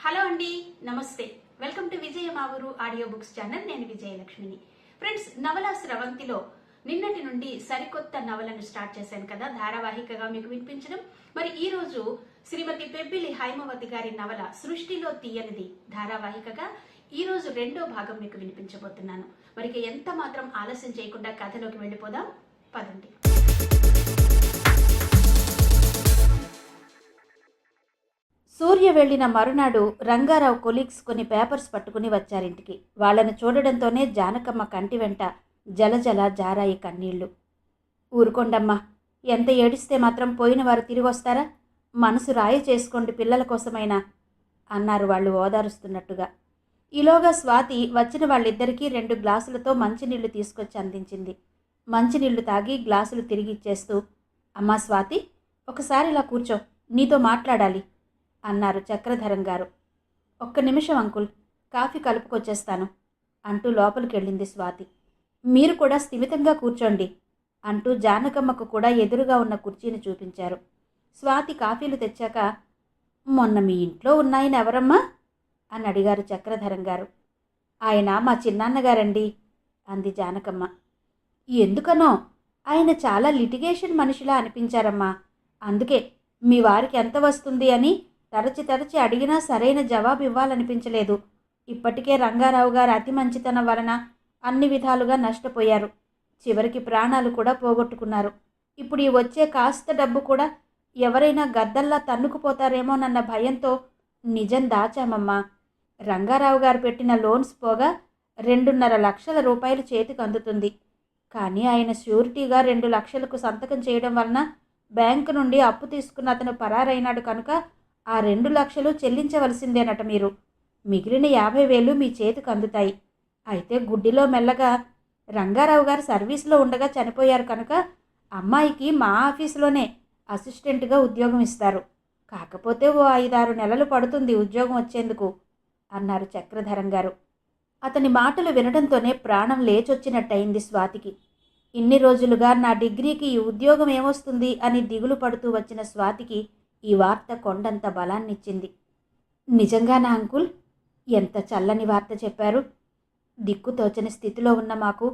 Hello అండి, నమస్తే. Welcome to విజయ మా ఊరు ఆడియో బుక్స్ ఛానల్. నేను విజయలక్ష్మిని. ఫ్రెండ్స్, నవల స్రవంతిలో నిన్నటి నుండి సరికొత్త నవలను స్టార్ట్ చేశాను కదా, ధారావాహికగా మీకు వినిపించడం. మరి ఈ రోజు శ్రీమతి పెబ్బిలి హైమవతి గారి నవల సృష్టిలో తీయనిది ధారావాహికగా ఈ రోజు రెండో భాగం మీకు వినిపించబోతున్నాను. మరి ఎంత మాత్రం ఆలస్యం చేయకుండా కథలోకి వెళ్ళిపోదాం, పదండి. సూర్య వెళ్లిన మరునాడు రంగారావు కొలీగ్స్ కొన్ని పేపర్స్ పట్టుకుని వచ్చారింటికి. వాళ్లను చూడడంతోనే జానకమ్మ కంటి వెంట జలజల జారాయి కన్నీళ్లు. ఊరుకోండమ్మా, ఎంత ఏడిస్తే మాత్రం పోయిన వారు తిరిగొస్తారా? మనసు రాయి చేసుకోండి పిల్లల కోసమైనా అన్నారు వాళ్ళు ఓదారుస్తున్నట్టుగా. ఈలోగా స్వాతి వచ్చిన వాళ్ళిద్దరికీ 2 గ్లాసులతో మంచినీళ్లు తీసుకొచ్చి అందించింది. మంచినీళ్లు తాగి గ్లాసులు తిరిగిచ్చేస్తూ, అమ్మా స్వాతి, ఒకసారి ఇలా కూర్చో, నీతో మాట్లాడాలి అన్నారు చక్రధరం గారు. ఒక్క నిమిషం అంకుల్, కాఫీ కలుపుకొచ్చేస్తాను అంటూ లోపలికెళ్ళింది స్వాతి. మీరు కూడా స్థిమితంగా కూర్చోండి అంటూ జానకమ్మకు కూడా ఎదురుగా ఉన్న కుర్చీని చూపించారు. స్వాతి కాఫీలు తెచ్చాక, మొన్న మీ ఇంట్లో ఉన్నాయన ఎవరమ్మా అని అడిగారు చక్రధరం గారు. ఆయన మా చిన్నాన్నగారండి అంది జానకమ్మ. ఎందుకనో ఆయన చాలా లిటిగేషన్ మనిషిలా అనిపించారమ్మా. అందుకే మీ వారికి ఎంత వస్తుంది అని తరచి అడిగినా సరైన జవాబు ఇవ్వాలనిపించలేదు. ఇప్పటికే రంగారావు గారు అతి మంచితనం వలన అన్ని విధాలుగా నష్టపోయారు. చివరికి ప్రాణాలు కూడా పోగొట్టుకున్నారు. ఇప్పుడు ఈ వచ్చే కాస్త డబ్బు కూడా ఎవరైనా గద్దల్లా తన్నుకుపోతారేమోనన్న భయంతో నిజం దాచామమ్మా. రంగారావు గారు పెట్టిన లోన్స్ పోగా 2.5 లక్షల రూపాయలు చేతికి అందుతుంది. కానీ ఆయన ష్యూరిటీగా 2 లక్షలకు సంతకం చేయడం వలన బ్యాంకు నుండి అప్పు తీసుకున్న అతను పరారైనాడు కనుక ఆ 2 లక్షలు చెల్లించవలసిందేనట మీరు. మిగిలిన 50,000 మీ చేతికి అందుతాయి. అయితే గుడ్డిలో మెల్లగా రంగారావు గారు సర్వీస్లో ఉండగా చనిపోయారు కనుక అమ్మాయికి మా ఆఫీసులోనే అసిస్టెంట్గా ఉద్యోగం ఇస్తారు. కాకపోతే ఓ 5-6 నెలలు పడుతుంది ఉద్యోగం వచ్చేందుకు అన్నారు చక్రధరం గారు. అతని మాటలు వినడంతోనే ప్రాణం లేచొచ్చినట్టయింది స్వాతికి. ఇన్ని రోజులుగా నా డిగ్రీకి ఈ ఉద్యోగం ఏమొస్తుంది అని దిగులు పడుతూ వచ్చిన స్వాతికి ఈ వార్త కొండంత బలాన్నిచ్చింది. నిజంగానా అంకుల్? ఎంత చల్లని వార్త చెప్పారు. దిక్కుతోచని స్థితిలో ఉన్న మాకు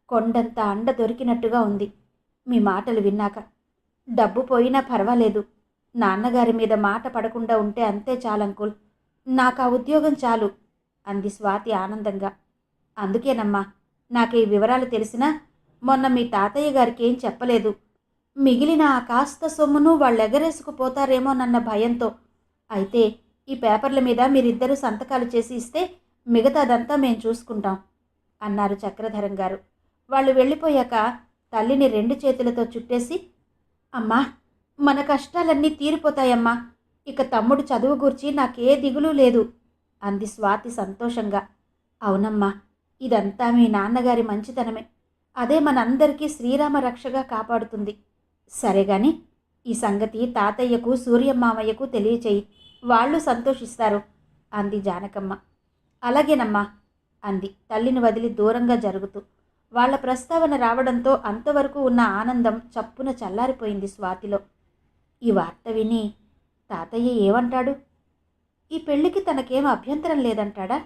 కొండంత అండ దొరికినట్టుగా ఉంది మీ మాటలు విన్నాక. డబ్బు పోయినా పర్వాలేదు, నాన్నగారి మీద మాట పడకుండా ఉంటే అంతే చాలంకుల్. నాకు ఆ ఉద్యోగం చాలు అంది స్వాతి ఆనందంగా. అందుకేనమ్మా నాకు ఈ వివరాలు తెలిసినా మొన్న మీ తాతయ్య గారికి ఏం చెప్పలేదు. మిగిలిన ఆ కాస్త సొమ్మును వాళ్ళెగరేసుకుపోతారేమోనన్న భయంతో. అయితే ఈ పేపర్ల మీద మీరిద్దరూ సంతకాలు చేసి ఇస్తే మిగతాదంతా మేం చూసుకుంటాం అన్నారు చక్రధరం గారు. వాళ్ళు వెళ్ళిపోయాక తల్లిని 2 చేతులతో చుట్టేసి, అమ్మా, మన కష్టాలన్నీ తీరిపోతాయమ్మా. ఇక తమ్ముడు చదువు గురించి నాకే దిగులు లేదు అంది స్వాతి సంతోషంగా. అవునమ్మా, ఇదంతా మీ నాన్నగారి మంచితనమే. అదే మనందరికీ శ్రీరామ రక్షగా కాపాడుతుంది. సరేగాని ఈ సంగతి తాతయ్యకు సూర్యమామయ్యకు తెలియచేయి, వాళ్ళు సంతోషిస్తారు అంది జానకమ్మ. అలాగేనమ్మా అంది తల్లిని వదిలి దూరంగా జరుగుతూ. వాళ్ల ప్రస్తావన రావడంతో అంతవరకు ఉన్న ఆనందం చప్పున చల్లారిపోయింది స్వాతిలో. ఈ వార్త విని తాతయ్య ఏమంటాడు? ఈ పెళ్లికి తనకేం అభ్యంతరం లేదంటాడా?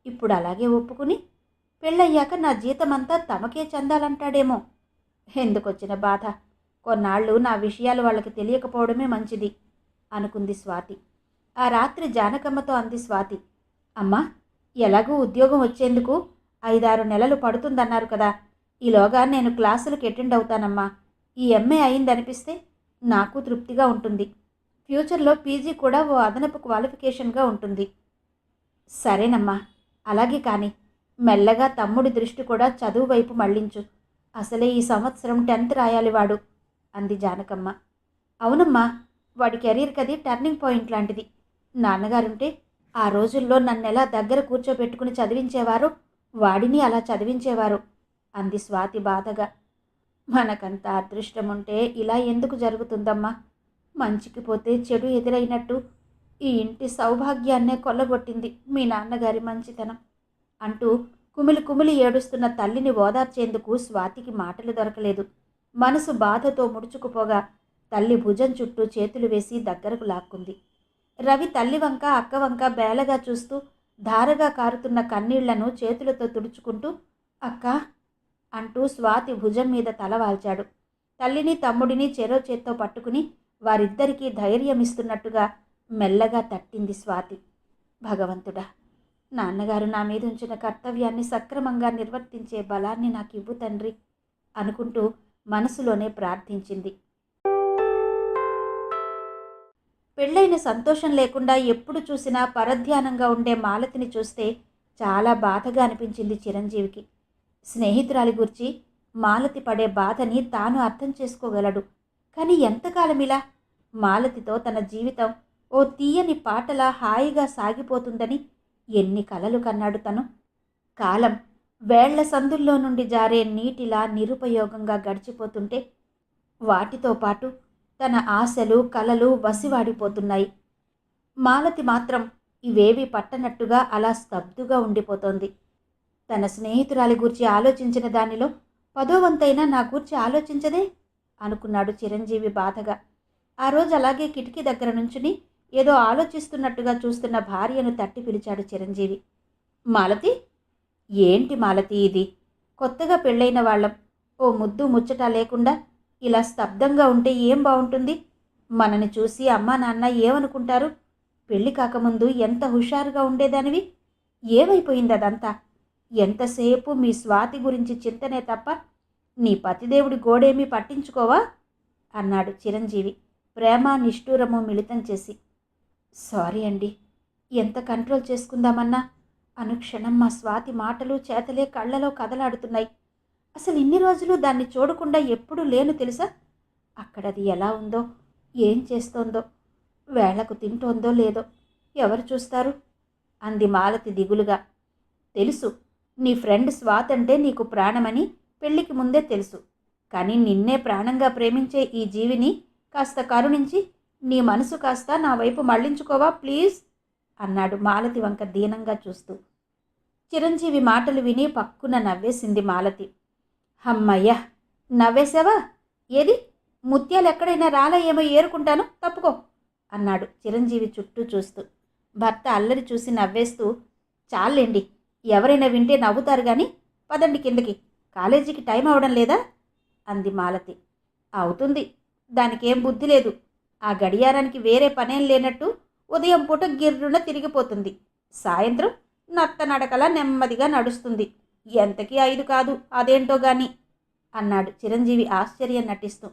ఇప్పుడు అలాగే ఒప్పుకుని పెళ్ళయ్యాక నా జీతమంతా తమకే చెందాలంటాడేమో. ఎందుకొచ్చిన బాధ? కొన్నాళ్ళు నా విషయాలు వాళ్ళకి తెలియకపోవడమే మంచిది అనుకుంది స్వాతి. ఆ రాత్రి జానకమ్మతో అంది స్వాతి, అమ్మా, ఎలాగూ ఉద్యోగం వచ్చేందుకు 5-6 నెలలు పడుతుందన్నారు కదా, ఈలోగా నేను క్లాసులకు అటెండ్ అవుతానమ్మా. ఈ ఎంఏ అయిందనిపిస్తే నాకు తృప్తిగా ఉంటుంది. ఫ్యూచర్లో పీజీ కూడా ఓ అదనపు క్వాలిఫికేషన్గా ఉంటుంది. సరేనమ్మా, అలాగే కానీ మెల్లగా తమ్ముడి దృష్టి కూడా చదువు వైపు మళ్లించు. అసలే ఈ సంవత్సరం 10th రాయాలి వాడు అంది జానకమ్మ. అవునమ్మా, వాడి కెరీర్కి అది టర్నింగ్ పాయింట్ లాంటిది. నాన్నగారుంటే ఆ రోజుల్లో నన్నెలా దగ్గర కూర్చోబెట్టుకుని చదివించేవారు, వాడిని అలా చదివించేవారు అంది స్వాతి బాధగా. మనకంత అదృష్టం ఉంటే ఇలా ఎందుకు జరుగుతుందమ్మా? మంచికి పోతే చెడు ఎదురైనట్టు ఈ ఇంటి సౌభాగ్యాన్నే కొల్లగొట్టింది మీ నాన్నగారి మంచితనం అంటూ కుమిలి కుమిలి ఏడుస్తున్న తల్లిని ఓదార్చేందుకు స్వాతికి మాటలు దొరకలేదు. మనసు బాధతో ముడుచుకుపోగా తల్లి భుజం చుట్టూ చేతులు వేసి దగ్గరకు లాక్కుంది. రవి తల్లి వంక అక్క వంక బేలగా చూస్తూ ధారగా కారుతున్న కన్నీళ్లను చేతులతో తుడుచుకుంటూ అక్క అంటూ స్వాతి భుజం మీద తల వాల్చాడు. తల్లిని తమ్ముడిని చెరో చేత్తో పట్టుకుని వారిద్దరికీ ధైర్యమిస్తున్నట్టుగా మెల్లగా తట్టింది స్వాతి. భగవంతుడా, నాన్నగారు నా మీద ఉంచిన కర్తవ్యాన్ని సక్రమంగా నిర్వర్తించే బలాన్ని నాకు ఇవ్వు తండ్రి అనుకుంటూ మనసులోనే ప్రార్థించింది. పెళ్ళైన సంతోషం లేకుండా ఎప్పుడు చూసినా పరధ్యానంగా ఉండే మాలతిని చూస్తే చాలా బాధగా అనిపించింది చిరంజీవికి. స్నేహితురాలి గురించి మాలతి పడే బాధని తాను అర్థం చేసుకోగలడు. కానీ ఎంతకాలం ఇలా? మాలతితో తన జీవితం ఓ తీయని పాటలా హాయిగా సాగిపోతుందని ఎన్ని కలలు కన్నాడు తను. కాలం వేళ్ల సందుల్లో నుండి జారే నీటిలా నిరుపయోగంగా గడిచిపోతుంటే వాటితో పాటు తన ఆశలు కలలు వసివాడిపోతున్నాయి. మాలతి మాత్రం ఇవేవి పట్టనట్టుగా అలా స్తబ్దుగా ఉండిపోతోంది. తన స్నేహితురాలి గూర్చి ఆలోచించిన దానిలో 10వ వంతైనా నా గూర్చి ఆలోచించదే అనుకున్నాడు చిరంజీవి బాధగా. ఆ రోజు అలాగే కిటికీ దగ్గర నుంచుని ఏదో ఆలోచిస్తున్నట్టుగా చూస్తున్న భార్యను తట్టి పిలిచాడు చిరంజీవి. మాలతి, ఏంటి మాలతి ఇది? కొత్తగా పెళ్ళైన వాళ్ళం, ఓ ముద్దు ముచ్చట లేకుండా ఇలా స్తబ్దంగా ఉంటే ఏం బాగుంటుంది? మనని చూసి అమ్మా నాన్న ఏమనుకుంటారు? పెళ్ళి కాకముందు ఎంత హుషారుగా ఉండేదానివి, ఏమైపోయింది అదంతా? ఎంతసేపు మీ స్వాతి గురించి చింతనే తప్ప నీ పతిదేవుడి గోడేమీ పట్టించుకోవా అన్నాడు చిరంజీవి ప్రేమ నిష్ఠూరము మిళితం చేసి. సారీ అండి, ఎంత కంట్రోల్ చేసుకుందామన్నా అనుక్షణం మా స్వాతి మాటలు చేతలే కళ్ళలో కదలాడుతున్నాయి. అసలు ఇన్ని రోజులు దాన్ని చూడకుండా ఎప్పుడూ లేను తెలుసా? అక్కడది ఎలా ఉందో, ఏం చేస్తోందో, వేళకు తింటోందో లేదో ఎవరు చూస్తారు అంది మాలతి దిగులుగా. తెలుసు, నీ ఫ్రెండ్ స్వాతి అంటే నీకు ప్రాణమని పెళ్లికి ముందే తెలుసు. కానీ నిన్నే ప్రాణంగా ప్రేమించే ఈ జీవిని కాస్త కరుణించి నీ మనసు కాస్త నా వైపు మళ్లించుకోవా ప్లీజ్ అన్నాడు మాలతి వంక దీనంగా చూస్తూ. చిరంజీవి మాటలు విని పక్కున నవ్వేసింది మాలతి. హమ్మయ్య, నవ్వేశావా? ఏది ముత్యాలు ఎక్కడైనా రాలా ఏమో ఏరుకుంటాను, తప్పుకో అన్నాడు చిరంజీవి చుట్టూ చూస్తూ. భర్త అల్లరి చూసి నవ్వేస్తూ, చాలండి, ఎవరైనా వింటే నవ్వుతారు కానీ పదండి కిందకి, కాలేజీకి టైం అవడం లేదా అంది మాలతి. అవుతుంది, దానికేం బుద్ధి లేదు. ఆ గడియారానికి వేరే పనేం లేనట్టు ఉదయం పూట గిర్రున తిరిగిపోతుంది, సాయంత్రం నత్తనడకలా నెమ్మదిగా నడుస్తుంది. ఎంతకీ 5 కాదు, అదేంటో గాని అన్నాడు చిరంజీవి ఆశ్చర్యం నటిస్తూ.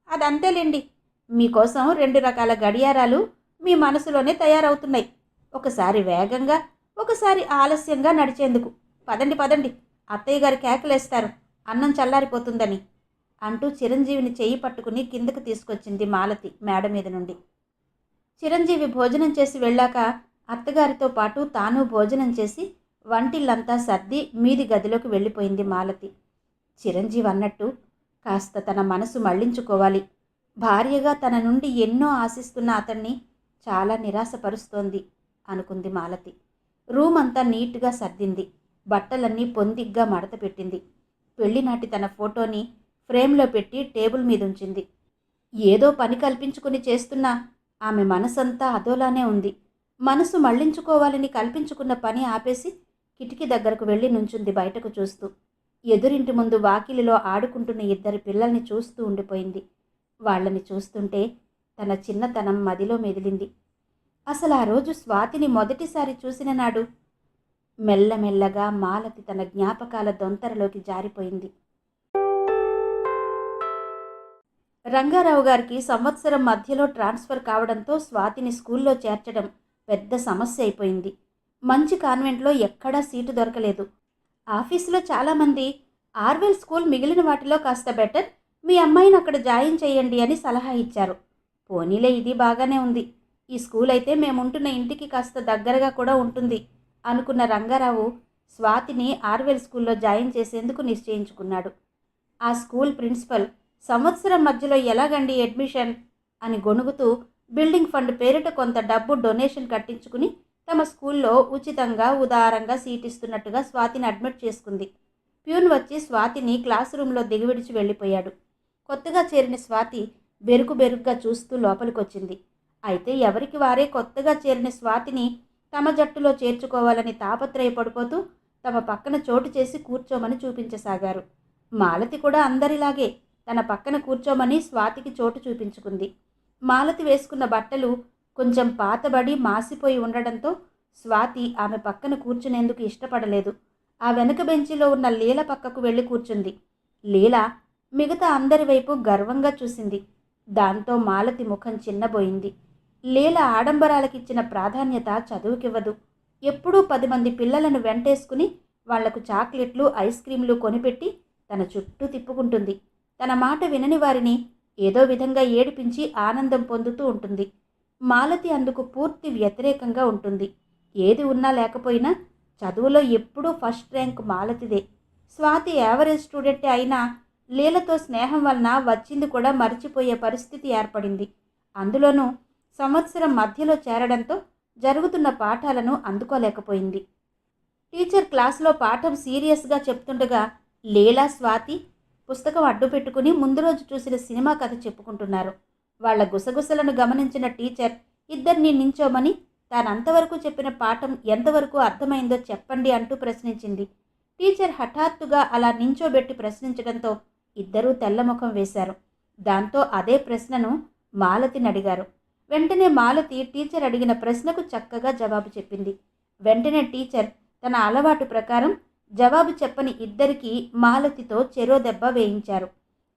అదంతేలేండి, మీకోసం 2 రకాల గడియారాలు మీ మనసులోనే తయారవుతున్నాయి. ఒకసారి వేగంగా, ఒకసారి ఆలస్యంగా నడిచేందుకు. పదండి పదండి, అత్తయ్య గారు కేకలేస్తారు అన్నం చల్లారిపోతుందని అంటూ చిరంజీవిని చెయ్యి పట్టుకుని కిందకు తీసుకొచ్చింది మాలతి మేడ మీద నుండి. చిరంజీవి భోజనం చేసి వెళ్ళాక అత్తగారితో పాటు తాను భోజనం చేసి వంటిల్లంతా సర్ది మీది గదిలోకి వెళ్ళిపోయింది మాలతి. చిరంజీవి అన్నట్టు కాస్త తన మనసు మళ్లించుకోవాలి. భార్యగా తన నుండి ఎన్నో ఆశిస్తున్న అతన్ని చాలా నిరాశపరుస్తోంది అనుకుంది మాలతి. రూమ్ అంతా నీట్గా సర్దింది. బట్టలన్నీ పొందిగ్గా మడత పెట్టింది. పెళ్లినాటి తన ఫోటోని ఫ్రేమ్లో పెట్టి టేబుల్ మీద ఉంచింది. ఏదో పని కల్పించుకుని చేస్తున్నా ఆమె మనసంతా అదోలానే ఉంది. మనసు మళ్లించుకోవాలని కల్పించుకున్న పని ఆపేసి కిటికీ దగ్గరకు వెళ్ళి నుంచుంది బయటకు చూస్తూ. ఎదురింటి ముందు వాకిలిలో ఆడుకుంటున్న 2 పిల్లల్ని చూస్తూ ఉండిపోయింది. వాళ్ళని చూస్తుంటే తన చిన్నతనం మదిలో మెదిలింది. అసలు ఆ రోజు స్వాతిని మొదటిసారి చూసిన నాడు మెల్లమెల్లగా మాలతి తన జ్ఞాపకాల దొంతరలోకి జారిపోయింది. రంగారావు గారికి సంవత్సరం మధ్యలో ట్రాన్స్ఫర్ కావడంతో స్వాతిని స్కూల్లో చేర్చడం పెద్ద సమస్య అయిపోయింది. మంచి కాన్వెంట్లో ఎక్కడా సీటు దొరకలేదు. ఆఫీసులో చాలామంది ఆర్వెల్ స్కూల్ మిగిలిన వాటిలో కాస్త బెటర్, మీ అమ్మాయిని అక్కడ జాయిన్ చేయండి అని సలహా ఇచ్చారు. పోనీలే, ఇది బాగానే ఉంది, ఈ స్కూల్ అయితే మేముంటున్న ఇంటికి కాస్త దగ్గరగా కూడా ఉంటుంది అనుకున్న రంగారావు స్వాతిని ఆర్వెల్ స్కూల్లో జాయిన్ చేసేందుకు నిశ్చయించుకున్నాడు. ఆ స్కూల్ ప్రిన్సిపల్ సంవత్సరం మధ్యలో ఎలాగండి అడ్మిషన్ అని గొణుగుతూ బిల్డింగ్ ఫండ్ పేరిట కొంత డబ్బు డొనేషన్ కట్టించుకుని తమ స్కూల్లో ఉచితంగా ఉదారంగా సీటిస్తున్నట్టుగా స్వాతిని అడ్మిట్ చేసుకుంది. ప్యూన్ వచ్చి స్వాతిని క్లాస్ రూమ్లో దిగివిడిచి వెళ్ళిపోయాడు. కొత్తగా చేరిన స్వాతి బెరుకుగా చూస్తూ లోపలికొచ్చింది. అయితే ఎవరికి వారే కొత్తగా చేరిన స్వాతిని తమ జట్టులో చేర్చుకోవాలని తాపత్రయపడిపోతూ తమ పక్కన చోటు చేసి కూర్చోమని చూపించసాగారు. మాలతి కూడా అందరిలాగే తన పక్కన కూర్చోమని స్వాతికి చోటు చూపించుకుంది. మాలతి వేసుకున్న బట్టలు కొంచెం పాతబడి మాసిపోయి ఉండడంతో స్వాతి ఆమె పక్కన కూర్చునేందుకు ఇష్టపడలేదు. ఆ వెనక బెంచిలో ఉన్న లీల పక్కకు వెళ్ళి కూర్చుంది. లీల మిగతా అందరి వైపు గర్వంగా చూసింది. దాంతో మాలతి ముఖం చిన్నబోయింది. లీల ఆడంబరాలకిచ్చిన ప్రాధాన్యత చదువుకివ్వదు. ఎప్పుడూ 10 మంది పిల్లలను వెంటేసుకుని వాళ్లకు చాక్లెట్లు, ఐస్ క్రీంలు కొనిపెట్టి తన చుట్టూ తిప్పుకుంటుంది. తన మాట వినని వారిని ఏదో విధంగా ఏడిపించి ఆనందం పొందుతూ ఉంటుంది. మాలతి అందుకు పూర్తి వ్యతిరేకంగా ఉంటుంది. ఏది ఉన్నా లేకపోయినా చదువులో ఎప్పుడూ ఫస్ట్ ర్యాంక్ మాలతిదే. స్వాతి యావరేజ్ స్టూడెంటే అయినా లీలతో స్నేహం వలన వచ్చింది కూడా మరిచిపోయే పరిస్థితి ఏర్పడింది. అందులోనూ సంవత్సరం మధ్యలో చేరడంతో జరుగుతున్న పాఠాలను అందుకోలేకపోయింది. టీచర్ క్లాస్లో పాఠం సీరియస్గా చెప్తుండగా లీలా, స్వాతి పుస్తకం అడ్డు పెట్టుకుని ముందు రోజు చూసిన సినిమా కథ చెప్పుకుంటున్నారు. వాళ్ల గుసగుసలను గమనించిన టీచర్ ఇద్దరిని నించోమని తానంతవరకు చెప్పిన పాఠం ఎంతవరకు అర్థమైందో చెప్పండి అంటూ ప్రశ్నించింది. టీచర్ హఠాత్తుగా అలా నించోబెట్టి ప్రశ్నించడంతో ఇద్దరూ తెల్లముఖం వేశారు. దాంతో అదే ప్రశ్నను మాలతిని అడిగారు. వెంటనే మాలతి టీచర్ అడిగిన ప్రశ్నకు చక్కగా జవాబు చెప్పింది. వెంటనే టీచర్ తన అలవాటు ప్రకారం జవాబు చెప్పని ఇద్దరికీ మాలతితో చెరో దెబ్బ వేయించారు.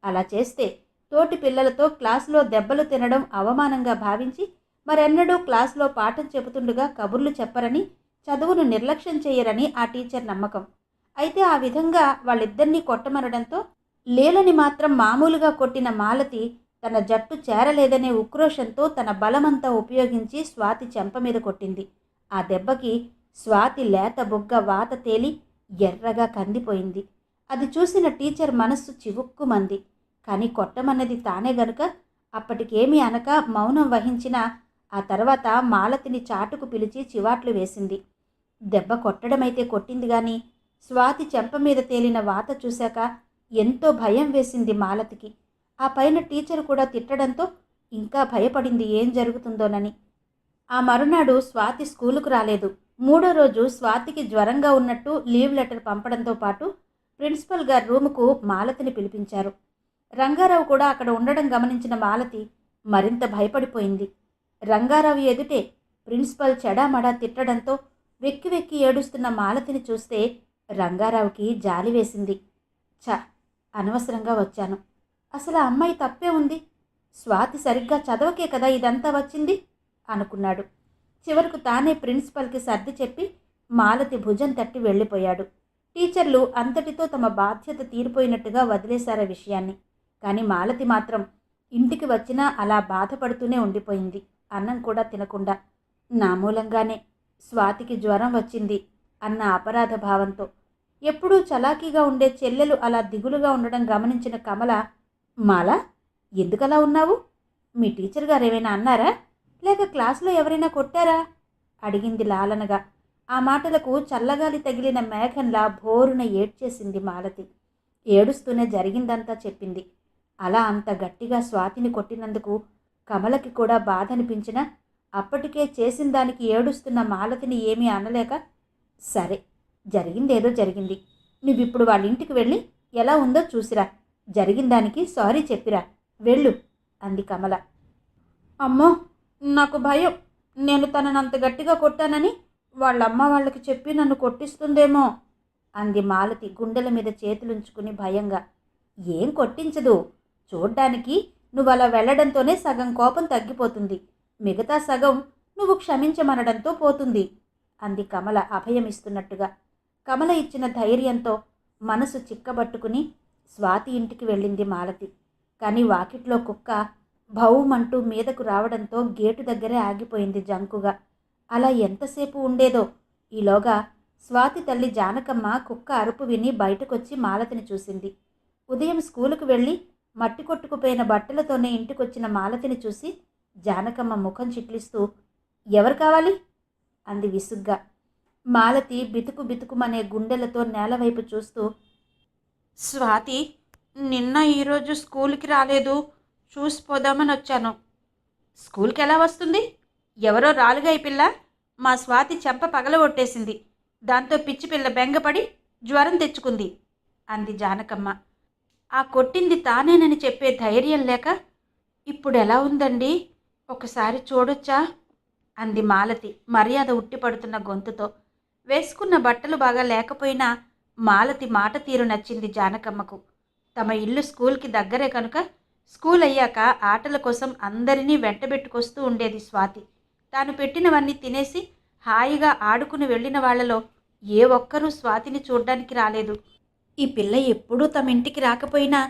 అలా చేస్తే తోటి పిల్లలతో క్లాసులో దెబ్బలు తినడం అవమానంగా భావించి మరెన్నడూ క్లాసులో పాఠం చెబుతుండగా కబుర్లు చెప్పరని, చదువును నిర్లక్ష్యం చేయరని ఆ టీచర్ నమ్మకం. అయితే ఆ విధంగా వాళ్ళిద్దరినీ కొట్టమనడంతో లీలని మాత్రం మామూలుగా కొట్టిన మాలతి తన జట్టు చేరలేదనే ఉక్రోషంతో తన బలమంతా ఉపయోగించి స్వాతి చెంప మీద కొట్టింది. ఆ దెబ్బకి స్వాతి లేత బొగ్గ వాత తేలి ఎర్రగా కందిపోయింది. అది చూసిన టీచర్ మనస్సు చివుక్కుమంది. కానీ కొట్టమన్నది తానే గనుక అప్పటికేమీ అనక మౌనం వహించినా ఆ తర్వాత మాలతిని చాటుకు పిలిచి చివాట్లు వేసింది. దెబ్బ కొట్టడమైతే కొట్టింది గాని స్వాతి చెంప మీద తేలిన వాత చూశాక ఎంతో భయం వేసింది మాలతికి. ఆ పైన టీచర్ కూడా తిట్టడంతో ఇంకా భయపడింది ఏం జరుగుతుందోనని. ఆ మరునాడు స్వాతి స్కూలుకు రాలేదు. 3వ రోజు స్వాతికి జ్వరంగా ఉన్నట్టు లీవ్ లెటర్ పంపడంతో పాటు ప్రిన్సిపల్ గారి రూముకు మాలతిని పిలిపించారు. రంగారావు కూడా అక్కడ ఉండడం గమనించిన మాలతి మరింత భయపడిపోయింది. రంగారావు ఎదుటే ప్రిన్సిపల్ చెడామడా తిట్టడంతో వెక్కి వెక్కి ఏడుస్తున్న మాలతిని చూస్తే రంగారావుకి జాలి వేసింది. అనవసరంగా వచ్చాను. అసలు ఆ అమ్మాయి తప్పే ఉంది. స్వాతి సరిగ్గా చదవకే కదా ఇదంతా వచ్చింది అనుకున్నాడు. చివరకు తానే ప్రిన్సిపల్కి సర్ది చెప్పి మాలతి భుజం తట్టి వెళ్ళిపోయాడు. టీచర్లు అంతటితో తమ బాధ్యత తీరిపోయినట్టుగా వదిలేశారు విషయాన్ని. కానీ మాలతి మాత్రం ఇంటికి వచ్చినా అలా బాధపడుతూనే ఉండిపోయింది. అన్నం కూడా తినకుండా. నా మూలంగానే స్వాతికి జ్వరం వచ్చింది అన్న అపరాధ భావంతో. ఎప్పుడూ చలాకీగా ఉండే చెల్లెలు అలా దిగులుగా ఉండడం గమనించిన కమల, మాలా, ఎందుకలా ఉన్నావు? మీ టీచర్ గారు ఏమైనా అన్నారా? లేక క్లాసులో ఎవరైనా కొట్టారా? అడిగింది లాలనగా. ఆ మాటలకు చల్లగాలి తగిలిన మేఘంలా భోరున ఏడ్చేసింది మాలతి. ఏడుస్తూనే జరిగిందంతా చెప్పింది. అలా అంత గట్టిగా స్వాతిని కొట్టినందుకు కమలకి కూడా బాధనిపించినా అప్పటికే చేసిన దానికి ఏడుస్తున్న మాలతిని ఏమీ అనలేక, సరే జరిగిందేదో జరిగింది. నువ్విప్పుడు వాళ్ళ ఇంటికి వెళ్ళి ఎలా ఉందో చూసిరా. జరిగిన దానికి సారీ చెప్పిరా. వెళ్ళు అంది కమల. అమ్మో, నాకు భయం. నేను తననంత గట్టిగా కొట్టానని వాళ్ళమ్మ వాళ్ళకి చెప్పి నన్ను కొట్టిస్తుందేమో అంది మాలతి గుండెల మీద చేతులుంచుకుని భయంగా. ఏం కొట్టించదు. చూడ్డానికి నువ్వు అలా వెళ్లడంతోనే సగం కోపం తగ్గిపోతుంది. మిగతా సగం నువ్వు క్షమించమనడంతో పోతుంది అంది కమల అభయమిస్తున్నట్టుగా. కమల ఇచ్చిన ధైర్యంతో మనసు చిక్కబట్టుకుని స్వాతి ఇంటికి వెళ్ళింది మాలతి. కానీ వాకిట్లో కుక్క భౌమంటూ మీదకు రావడంతో గేటు దగ్గరే ఆగిపోయింది జంకుగా. అలా ఎంతసేపు ఉండేదో. ఈలోగా స్వాతి తల్లి జానకమ్మ కుక్క అరుపు విని బయటకొచ్చి మాలతిని చూసింది. ఉదయం స్కూలుకు వెళ్ళి మట్టి కొట్టుకుపోయిన బట్టలతోనే ఇంటికొచ్చిన మాలతిని చూసి జానకమ్మ ముఖం చిట్లిస్తూ, ఎవరు కావాలి అంది విసుగ్గా. మాలతి బితుకు బితుకుమనే గుండెలతో నేలవైపు చూస్తూ, స్వాతి, నిన్న ఈరోజు స్కూల్కి రాలేదు, చూసిపోదామని వచ్చాను. స్కూల్కి ఎలా వస్తుంది? ఎవరో రాలుగాయి పిల్ల మా స్వాతి చెంప పగలగొట్టేసింది. దాంతో పిచ్చి పిల్ల బెంగపడి జ్వరం తెచ్చుకుంది అంది జానకమ్మ. ఆ కొట్టింది తానేనని చెప్పే ధైర్యం లేక, ఇప్పుడు ఎలా ఉందండి, ఒకసారి చూడొచ్చా అంది మాలతి మర్యాద ఉట్టిపడుతున్న గొంతుతో. వేసుకున్న బట్టలు బాగా లేకపోయినా మాలతి మాట తీరు నచ్చింది జానకమ్మకు. తమ ఇల్లు స్కూల్కి దగ్గరే కనుక స్కూల్ అయ్యాక ఆటల కోసం అందరినీ వెంటబెట్టుకొస్తూ ఉండేది స్వాతి. తాను పెట్టినవన్నీ తినేసి హాయిగా ఆడుకుని వెళ్ళిన వాళ్లలో ఏ ఒక్కరూ స్వాతిని చూడ్డానికి రాలేదు. ఈ పిల్ల ఎప్పుడూ తమ ఇంటికి రాకపోయినా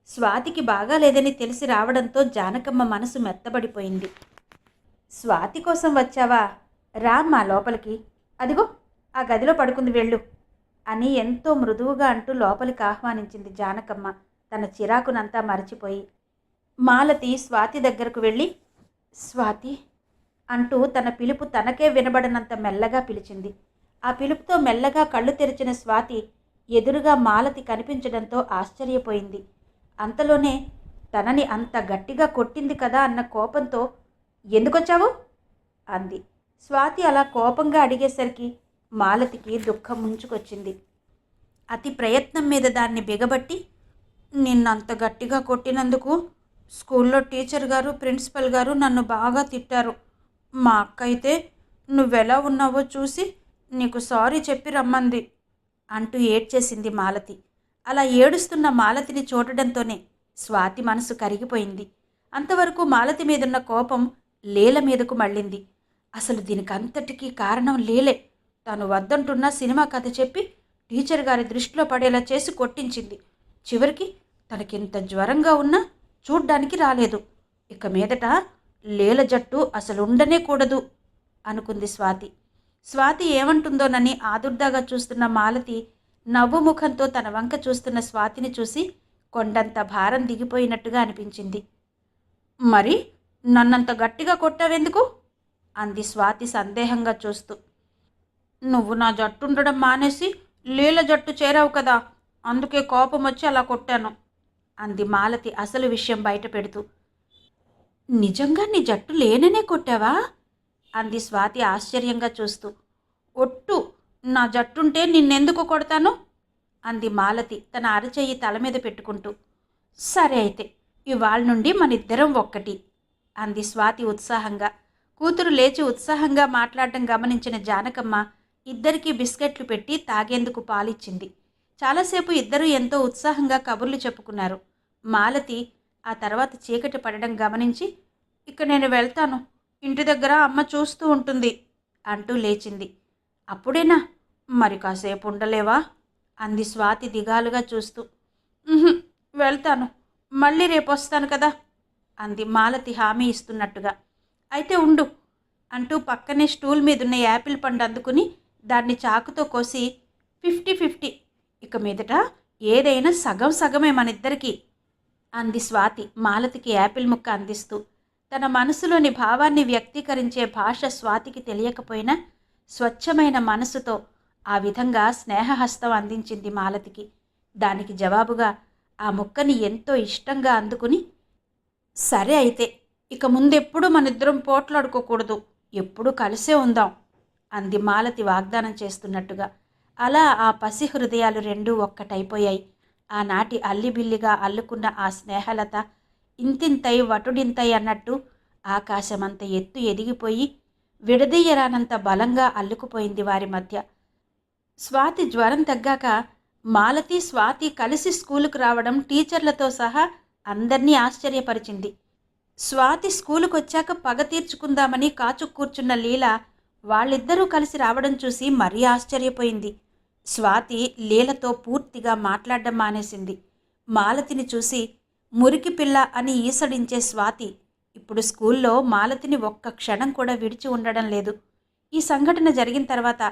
స్వాతికి బాగాలేదని తెలిసి రావడంతో జానకమ్మ మనసు మెత్తబడిపోయింది. స్వాతి కోసం వచ్చావా? రామ్మా లోపలికి, అదిగో ఆ గదిలో పడుకుంది వెళ్ళు అని ఎంతో మృదువుగా అంటూ లోపలికి ఆహ్వానించింది జానకమ్మ తన చిరాకునంతా మరచిపోయి. మాలతి స్వాతి దగ్గరకు వెళ్ళి స్వాతి అంటూ తన పిలుపు తనకే వినబడనంత మెల్లగా పిలిచింది. ఆ పిలుపుతో మెల్లగా కళ్ళు తెరిచిన స్వాతి ఎదురుగా మాలతి కనిపించడంతో ఆశ్చర్యపోయింది. అంతలోనే తనని అంత గట్టిగా కొట్టింది కదా అన్న కోపంతో ఎందుకొచ్చావు అంది. స్వాతి అలా కోపంగా అడిగేసరికి మాలతికి దుఃఖం ముంచుకొచ్చింది. అతి ప్రయత్నం మీద దాన్ని బిగబట్టి, నిన్నంత గట్టిగా కొట్టినందుకు స్కూల్లో టీచర్ గారు ప్రిన్సిపల్ గారు నన్ను బాగా తిట్టారు. మా అక్క అయితే నువ్వెలా ఉన్నావో చూసి నీకు సారీ చెప్పి రమ్మంది అంటూ ఏడ్చేసింది మాలతి. అలా ఏడుస్తున్న మాలతిని చూడడంతోనే స్వాతి మనసు కరిగిపోయింది. అంతవరకు మాలతి మీదున్న కోపం లీల మీదకు మళ్ళింది. అసలు దీనికంతటికీ కారణం లీలే. తాను వద్దంటున్న సినిమా కథ చెప్పి టీచర్ గారి దృష్టిలో పడేలా చేసి కొట్టించింది. చివరికి తనకింత జ్వరంగా ఉన్నా చూడ్డానికి రాలేదు. ఇక మీదట లీల జట్టు అసలు ఉండనే కూడదు అనుకుంది స్వాతి. స్వాతి ఏమంటుందోనని ఆదుర్దాగా చూస్తున్న మాలతి నవ్వు ముఖంతో తన వంక చూస్తున్న స్వాతిని చూసి కొండంత భారం దిగిపోయినట్టుగా అనిపించింది. మరి నన్నంత గట్టిగా కొట్టావెందుకు అంది స్వాతి సందేహంగా చూస్తూ. నువ్వు నా జట్టు ఉండడం మానేసి లీల జట్టు చేరావు కదా, అందుకే కోపం వచ్చి అలా కొట్టాను అంది మాలతి అసలు విషయం బయట పెడుతూ. నిజంగా నీ జట్టు లేననే కొట్టావా అంది స్వాతి ఆశ్చర్యంగా చూస్తూ. ఒట్టు, నా జట్టుంటే నిన్నెందుకు కొడతాను అంది మాలతి తన అరచెయ్యి తల మీద పెట్టుకుంటూ. సరే అయితే ఇవాళ నుండి మనిద్దరం ఒక్కటి అంది స్వాతి ఉత్సాహంగా. కూతురు లేచి ఉత్సాహంగా మాట్లాడడం గమనించిన జానకమ్మ ఇద్దరికీ బిస్కెట్లు పెట్టి తాగేందుకు పాలిచ్చింది. చాలాసేపు ఇద్దరూ ఎంతో ఉత్సాహంగా కబుర్లు చెప్పుకున్నారు. మాలతి ఆ తర్వాత చీకటి పడడం గమనించి, ఇక నేను వెళ్తాను, ఇంటి దగ్గర అమ్మ చూస్తూ ఉంటుంది అంటూ లేచింది. అప్పుడేనా, మరి కాసేపు ఉండలేవా అంది స్వాతి దిగాలుగా చూస్తూ. వెళ్తాను, మళ్ళీ రేపు వస్తాను కదా అంది మాలతి హామీ ఇస్తున్నట్టుగా. అయితే ఉండు అంటూ పక్కనే స్టూల్ మీదున్న యాపిల్ పండు అందుకుని దాన్ని చాకుతో కోసి 50-50, ఇక మీదట ఏదైనా సగం సగమే మనిద్దరికీ అంది స్వాతి మాలతికి యాపిల్ ముక్క అందిస్తూ. తన మనసులోని భావాన్ని వ్యక్తీకరించే భాష స్వాతికి తెలియకపోయినా స్వచ్ఛమైన మనసుతో ఆ విధంగా స్నేహహస్తం అందించింది మాలతికి. దానికి జవాబుగా ఆ ముక్కని ఎంతో ఇష్టంగా అందుకుని, సరే అయితే ఇక ముందెప్పుడు మనిద్దరం పోట్లాడుకోకూడదు, ఎప్పుడూ కలిసే ఉందాం అంది మాలతి వాగ్దానం చేస్తున్నట్టుగా. అలా ఆ పసి హృదయాలు రెండూ ఒక్కటైపోయాయి. ఆనాటి అల్లిబిల్లిగా అల్లుకున్న ఆ స్నేహలత ఇంతింతై వటుడింతై అన్నట్టు ఆకాశమంత ఎత్తు ఎదిగిపోయి విడదీయరానంత బలంగా అల్లుకుపోయింది వారి మధ్య. స్వాతి జ్వరం తగ్గాక మాలతి స్వాతి కలిసి స్కూలుకు రావడం టీచర్లతో సహా అందర్నీ ఆశ్చర్యపరిచింది. స్వాతి స్కూలుకు వచ్చాక పగ తీర్చుకుందామని కాచు కూర్చున్న లీల వాళ్ళిద్దరూ కలిసి రావడం చూసి మరీ ఆశ్చర్యపోయింది. స్వాతి లీలతో పూర్తిగా మాట్లాడడం మానేసింది. మాలతిని చూసి మురికి పిల్ల అని ఈసడించే స్వాతి ఇప్పుడు స్కూల్లో మాలతిని ఒక్క క్షణం కూడా విడిచి ఉండడం లేదు. ఈ సంఘటన జరిగిన తర్వాత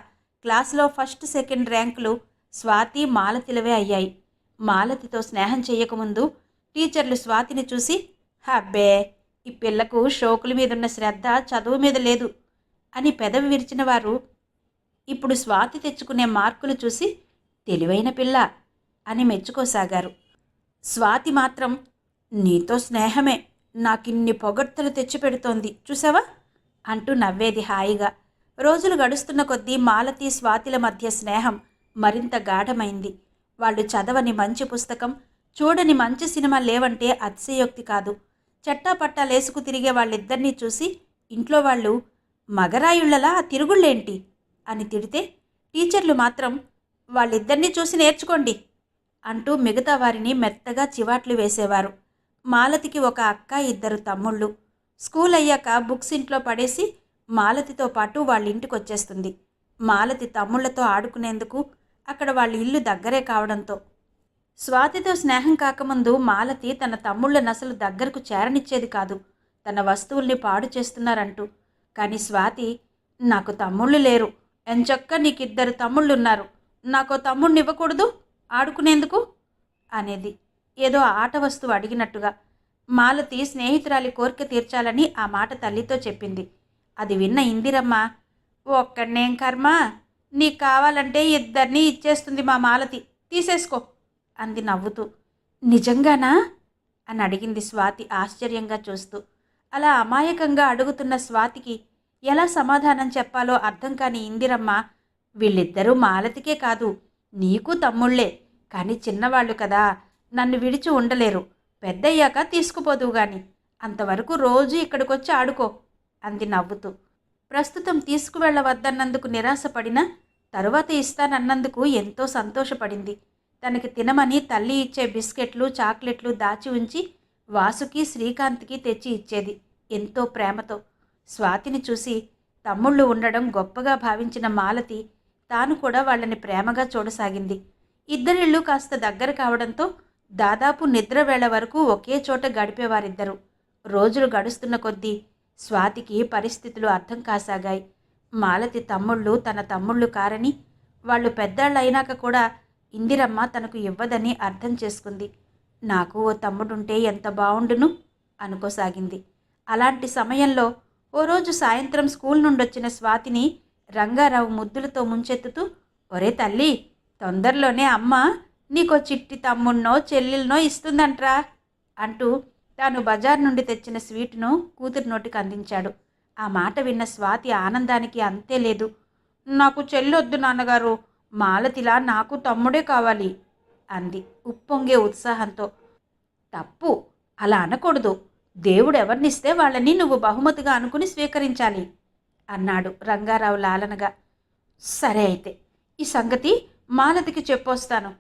క్లాసులో ఫస్ట్ సెకండ్ ర్యాంకులు స్వాతి మాలతిలవే అయ్యాయి. మాలతితో స్నేహం చేయకముందు టీచర్లు స్వాతిని చూసి, హబ్బే ఈ పిల్లకు షోకుల మీదున్న శ్రద్ధ చదువు మీద లేదు అని పెదవి విరిచిన వారు ఇప్పుడు స్వాతి తెచ్చుకునే మార్కులు చూసి తెలివైన పిల్ల అని మెచ్చుకోసాగారు. స్వాతి మాత్రం నీతో స్నేహమే, నాకిన్ని పొగడ్తలు తెచ్చిపెడుతోంది చూసావా అంటూ నవ్వేది హాయిగా. రోజులు గడుస్తున్న కొద్దీ మాలతి స్వాతిల మధ్య స్నేహం మరింత గాఢమైంది. వాళ్ళు చదవని మంచి పుస్తకం, చూడని మంచి సినిమా లేవంటే అతిశయోక్తి కాదు. చట్టాపట్టాలేసుకు తిరిగే వాళ్ళిద్దరినీ చూసి ఇంట్లో వాళ్ళు మగరాయుళ్లలా తిరుగుళ్ళేంటి అని తిడితే, టీచర్లు మాత్రం వాళ్ళిద్దరినీ చూసి నేర్చుకోండి అంటూ మిగతా వారిని మెత్తగా చివాట్లు వేసేవారు. మాలతికి ఒక అక్క, ఇద్దరు తమ్ముళ్ళు. స్కూల్ అయ్యాక బుక్స్ ఇంట్లో పడేసి మాలతితో పాటు వాళ్ళ ఇంటికి వచ్చేస్తుంది. మాలతి తమ్ముళ్లతో ఆడుకునేందుకు అక్కడ వాళ్ళ ఇల్లు దగ్గరే కావడంతో. స్వాతితో స్నేహం కాకముందు మాలతి తన తమ్ముళ్ళని అసలు దగ్గరకు చేరనిచ్చేది కాదు, తన వస్తువుల్ని పాడు చేస్తున్నారంటూ. కానీ స్వాతి, నాకు తమ్ముళ్ళు లేరు, ఎంచక్క నీకిద్దరు తమ్ముళ్ళున్నారు, నాకో తమ్ముడిని ఇవ్వకూడదు ఆడుకునేందుకు అనేది. ఏదో ఆట వస్తువు అడిగినట్టుగా. మాలతి స్నేహితురాలి కోరిక తీర్చాలని ఆ మాట తల్లితో చెప్పింది. అది విన్న ఇందిరమ్మ, ఒక్కడనేం కర్మ, నీకు కావాలంటే ఇద్దరినీ ఇచ్చేస్తుంది మా మాలతి, తీసేసుకో అంది నవ్వుతూ. నిజంగానా అని అడిగింది స్వాతి ఆశ్చర్యంగా చూస్తూ. అలా అమాయకంగా అడుగుతున్న స్వాతికి ఎలా సమాధానం చెప్పాలో అర్థం కాని ఇందిరమ్మ, వీళ్ళిద్దరూ మాలతికే కాదు నీకు తమ్ముళ్లే, కానీ చిన్నవాళ్ళు కదా, నన్ను విడిచి ఉండలేరు, పెద్దయ్యాక తీసుకుపోదువు గాని, అంతవరకు రోజు ఇక్కడికొచ్చి ఆడుకో అంది నవ్వుతూ. ప్రస్తుతం తీసుకువెళ్ళవద్దన్నందుకు నిరాశపడినా తరువాత ఇస్తానన్నందుకు ఎంతో సంతోషపడింది. తనకి తినమని తల్లి ఇచ్చే బిస్కెట్లు, చాక్లెట్లు దాచి ఉంచి వాసుకి, శ్రీకాంత్కి తెచ్చి ఇచ్చేది ఎంతో ప్రేమతో. స్వాతిని చూసి తమ్ముళ్ళు ఉండడం గొప్పగా భావించిన మాలతి తాను కూడా వాళ్ళని ప్రేమగా చూడసాగింది. ఇద్దరిళ్ళు కాస్త దగ్గర కావడంతో దాదాపు నిద్ర వేళ వరకు ఒకే చోట గడిపేవారిద్దరు. రోజులు గడుస్తున్న కొద్దీ స్వాతికి పరిస్థితులు అర్థం కాసాగాయి. మాలతి తమ్ముళ్ళు తన తమ్ముళ్ళు కారని, వాళ్ళు పెద్దాళ్ళైనాక కూడా ఇందిరమ్మ తనకు ఇవ్వదని అర్థం చేసుకుంది. నాకు ఓ తమ్ముడుంటే ఎంత బావుండును అనుకోసాగింది. అలాంటి సమయంలో ఓ రోజు సాయంత్రం స్కూల్ నుండొచ్చిన స్వాతిని రంగారావు ముద్దులతో ముంచెత్తుతూ, ఒరే తల్లి, తొందరలోనే అమ్మ నీకో చిట్టి తమ్ముడినో చెల్లెలనో ఇస్తుందంట్రా అంటూ తాను బజార్ నుండి తెచ్చిన స్వీట్ను కూతురి నోటికి అందించాడు. ఆ మాట విన్న స్వాతి ఆనందానికి అంతే లేదు. నాకు చెల్లొద్దు నాన్నగారు, మాలతిలా నాకు తమ్ముడే కావాలి అంది ఉప్పొంగే ఉత్సాహంతో. తప్పు, అలా అనకూడదు, దేవుడు ఎవరినిస్తే వాళ్ళని నువ్వు బహుమతిగా అనుకుని స్వీకరించాలి అన్నాడు రంగారావు లాలనగా. సరే అయితే ఈ సంగతి మాలతికి చెప్పొస్తాను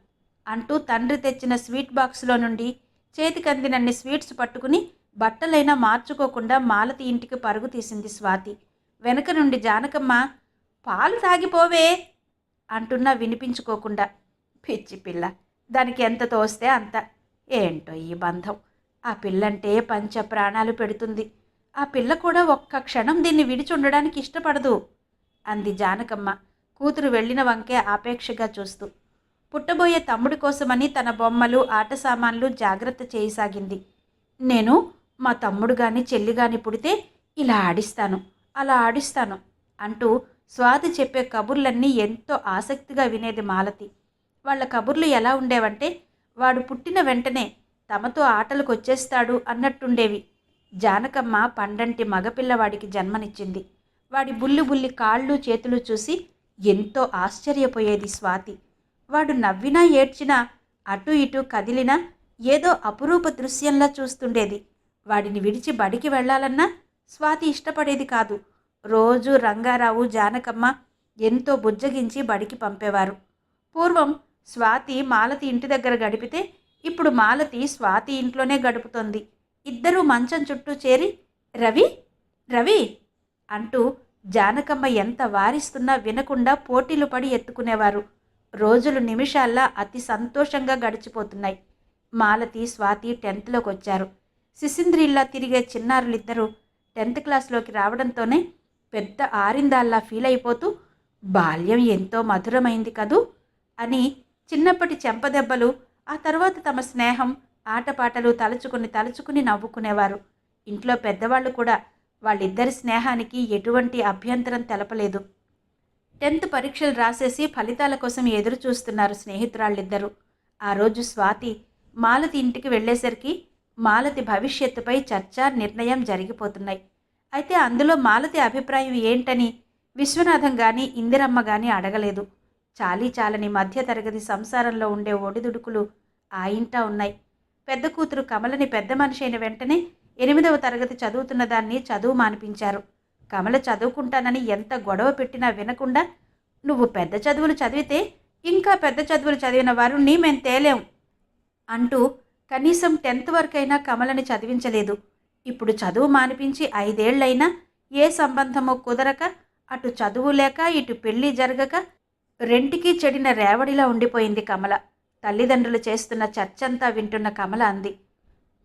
అంటూ తండ్రి తెచ్చిన స్వీట్ బాక్సులో నుండి చేతికందినన్ని స్వీట్స్ పట్టుకుని బట్టలైనా మార్చుకోకుండా మాలతి ఇంటికి పరుగు తీసింది స్వాతి. వెనక నుండి జానకమ్మ, పాలు తాగిపోవే అంటున్నా వినిపించుకోకుండా. పిచ్చి పిల్ల, దానికి ఎంత తోస్తే అంత, ఏంటో ఈ బంధం, ఆ పిల్లంటే పంచ ప్రాణాలు పెడుతుంది, ఆ పిల్ల కూడా ఒక్క క్షణం దీన్ని విడిచి ఉండడానికి ఇష్టపడదు అంది జానకమ్మ కూతురు వెళ్ళిన వంకే ఆపేక్షగా చూస్తూ. పుట్టబోయే తమ్ముడి కోసమని తన బొమ్మలు, ఆట సామాన్లు జాగ్రత్త చేయసాగింది. నేను మా తమ్ముడు గాని చెల్లి గాని పుడితే ఇలా ఆడిస్తాను, అలా ఆడిస్తాను అంటూ స్వాతి చెప్పే కబుర్లన్నీ ఎంతో ఆసక్తిగా వినేది మాలతి. వాళ్ళ కబుర్లు ఎలా ఉండేవంటే, వాడు పుట్టిన వెంటనే తమతో ఆటలకు వచ్చేస్తాడు అన్నట్టుండేవి. జానకమ్మ పండంటి మగపిల్లవాడికి జన్మనిచ్చింది. వాడి బుల్లి బుల్లి కాళ్ళు చేతులు చూసి ఎంతో ఆశ్చర్యపోయేది స్వాతి. వాడు నవ్వినా ఏడ్చినా, అటు ఇటు కదిలినా ఏదో అపురూప దృశ్యంలా చూస్తుండేది. వాడిని విడిచి బడికి వెళ్లాలన్నా స్వాతి ఇష్టపడేది కాదు. రోజు రంగారావు, జానకమ్మ ఎంతో బుజ్జగించి బడికి పంపేవారు. పూర్వం స్వాతి మాలతి ఇంటి దగ్గర గడిపితే ఇప్పుడు మాలతి స్వాతి ఇంట్లోనే గడుపుతోంది. ఇద్దరూ మంచం చుట్టూ చేరి రవి రవి అంటూ జానకమ్మ ఎంత వారిస్తున్నా వినకుండా పోటీలు పడి ఎత్తుకునేవారు. రోజులు నిమిషాల్లా అతి సంతోషంగా గడిచిపోతున్నాయి. మాలతి, స్వాతి 10th వచ్చారు. శిశింద్రిల్లా తిరిగే చిన్నారులిద్దరూ 10th క్లాస్లోకి రావడంతోనే పెద్ద ఆరిందాల్లా ఫీల్ అయిపోతూ, బాల్యం ఎంతో మధురమైంది కదూ అని చిన్నప్పటి చెంపదెబ్బలు, ఆ తర్వాత తమ స్నేహం, ఆటపాటలు తలుచుకుని నవ్వుకునేవారు. ఇంట్లో పెద్దవాళ్ళు కూడా వాళ్ళిద్దరి స్నేహానికి ఎటువంటి అభ్యంతరం తెలపలేదు. 10th పరీక్షలు రాసేసి ఫలితాల కోసం ఎదురు చూస్తున్నారు స్నేహితురాళ్ళిద్దరూ. ఆ రోజు స్వాతి మాలతి ఇంటికి వెళ్ళేసరికి మాలతి భవిష్యత్తుపై చర్చ, నిర్ణయం జరిగిపోతున్నాయి. అయితే అందులో మాలతి అభిప్రాయం ఏంటని విశ్వనాథం గాని ఇందిరమ్మ గాని అడగలేదు. చాలీ చాలని మధ్యతరగతి సంసారంలో ఉండే ఒడిదుడుకులు ఆ ఇంటా ఉన్నాయి. పెద్ద కూతురు కమలని పెద్ద మనిషి అయిన వెంటనే 8వ తరగతి చదువుతున్న దాన్ని చదువు మానిపించారు. కమల చదువుకుంటానని ఎంత గొడవ పెట్టినా వినకుండా, నువ్వు పెద్ద చదువులు చదివితే ఇంకా పెద్ద చదువులు చదివిన వారుని మేం తేలేం అంటూ కనీసం 10th వరకైనా కమలని చదివించలేదు. ఇప్పుడు చదువు మానిపించి 5 ఏళ్లైనా ఏ సంబంధమో కుదరక, అటు చదువు లేక ఇటు పెళ్లి జరగక రెంటికి చెడిన రేవడిలా ఉండిపోయింది కమల. తల్లిదండ్రులు చేస్తున్న చర్చంతా వింటున్న కమల అంది,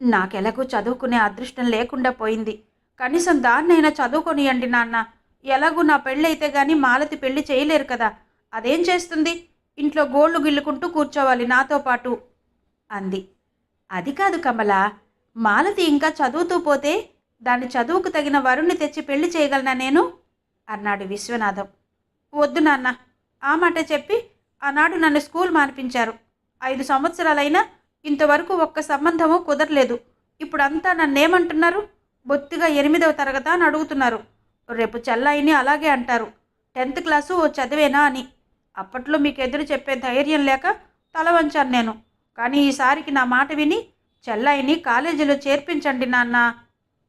నాకెలాగూ చదువుకునే అదృష్టం లేకుండా పోయింది. కనీసం దాన్నైనా చదువుకొనియండి నాన్న. ఎలాగూ నా పెళ్ళైతే గాని మాలతి పెళ్లి చేయలేరు కదా. అదేం చేస్తుంది? ఇంట్లో గోళ్లు గిల్లుకుంటూ కూర్చోవాలి నాతో పాటు అంది. అది కాదు కమల, మాలతి ఇంకా చదువుతూ పోతే దాని చదువుకు తగిన వరుణ్ణి తెచ్చి పెళ్లి చేయగలనా నేను అన్నాడు విశ్వనాథం. వద్దు నాన్న, ఆ మాట చెప్పి ఆనాడు నన్ను స్కూల్ మానిపించారు. 5 సంవత్సరాలైనా ఇంతవరకు ఒక్క సంబంధము కుదరలేదు. ఇప్పుడంతా నన్నేమంటున్నారు? బొత్తిగా 8వ తరగతా అని అడుగుతున్నారు. రేపు చెల్లాయిని అలాగే అంటారు, 10th క్లాసు ఓ చదివేనా అని. అప్పట్లో మీకు ఎదురు చెప్పే ధైర్యం లేక తల వంచాను నేను. కానీ ఈసారికి నా మాట విని చెల్లాయిని కాలేజీలో చేర్పించండి నాన్న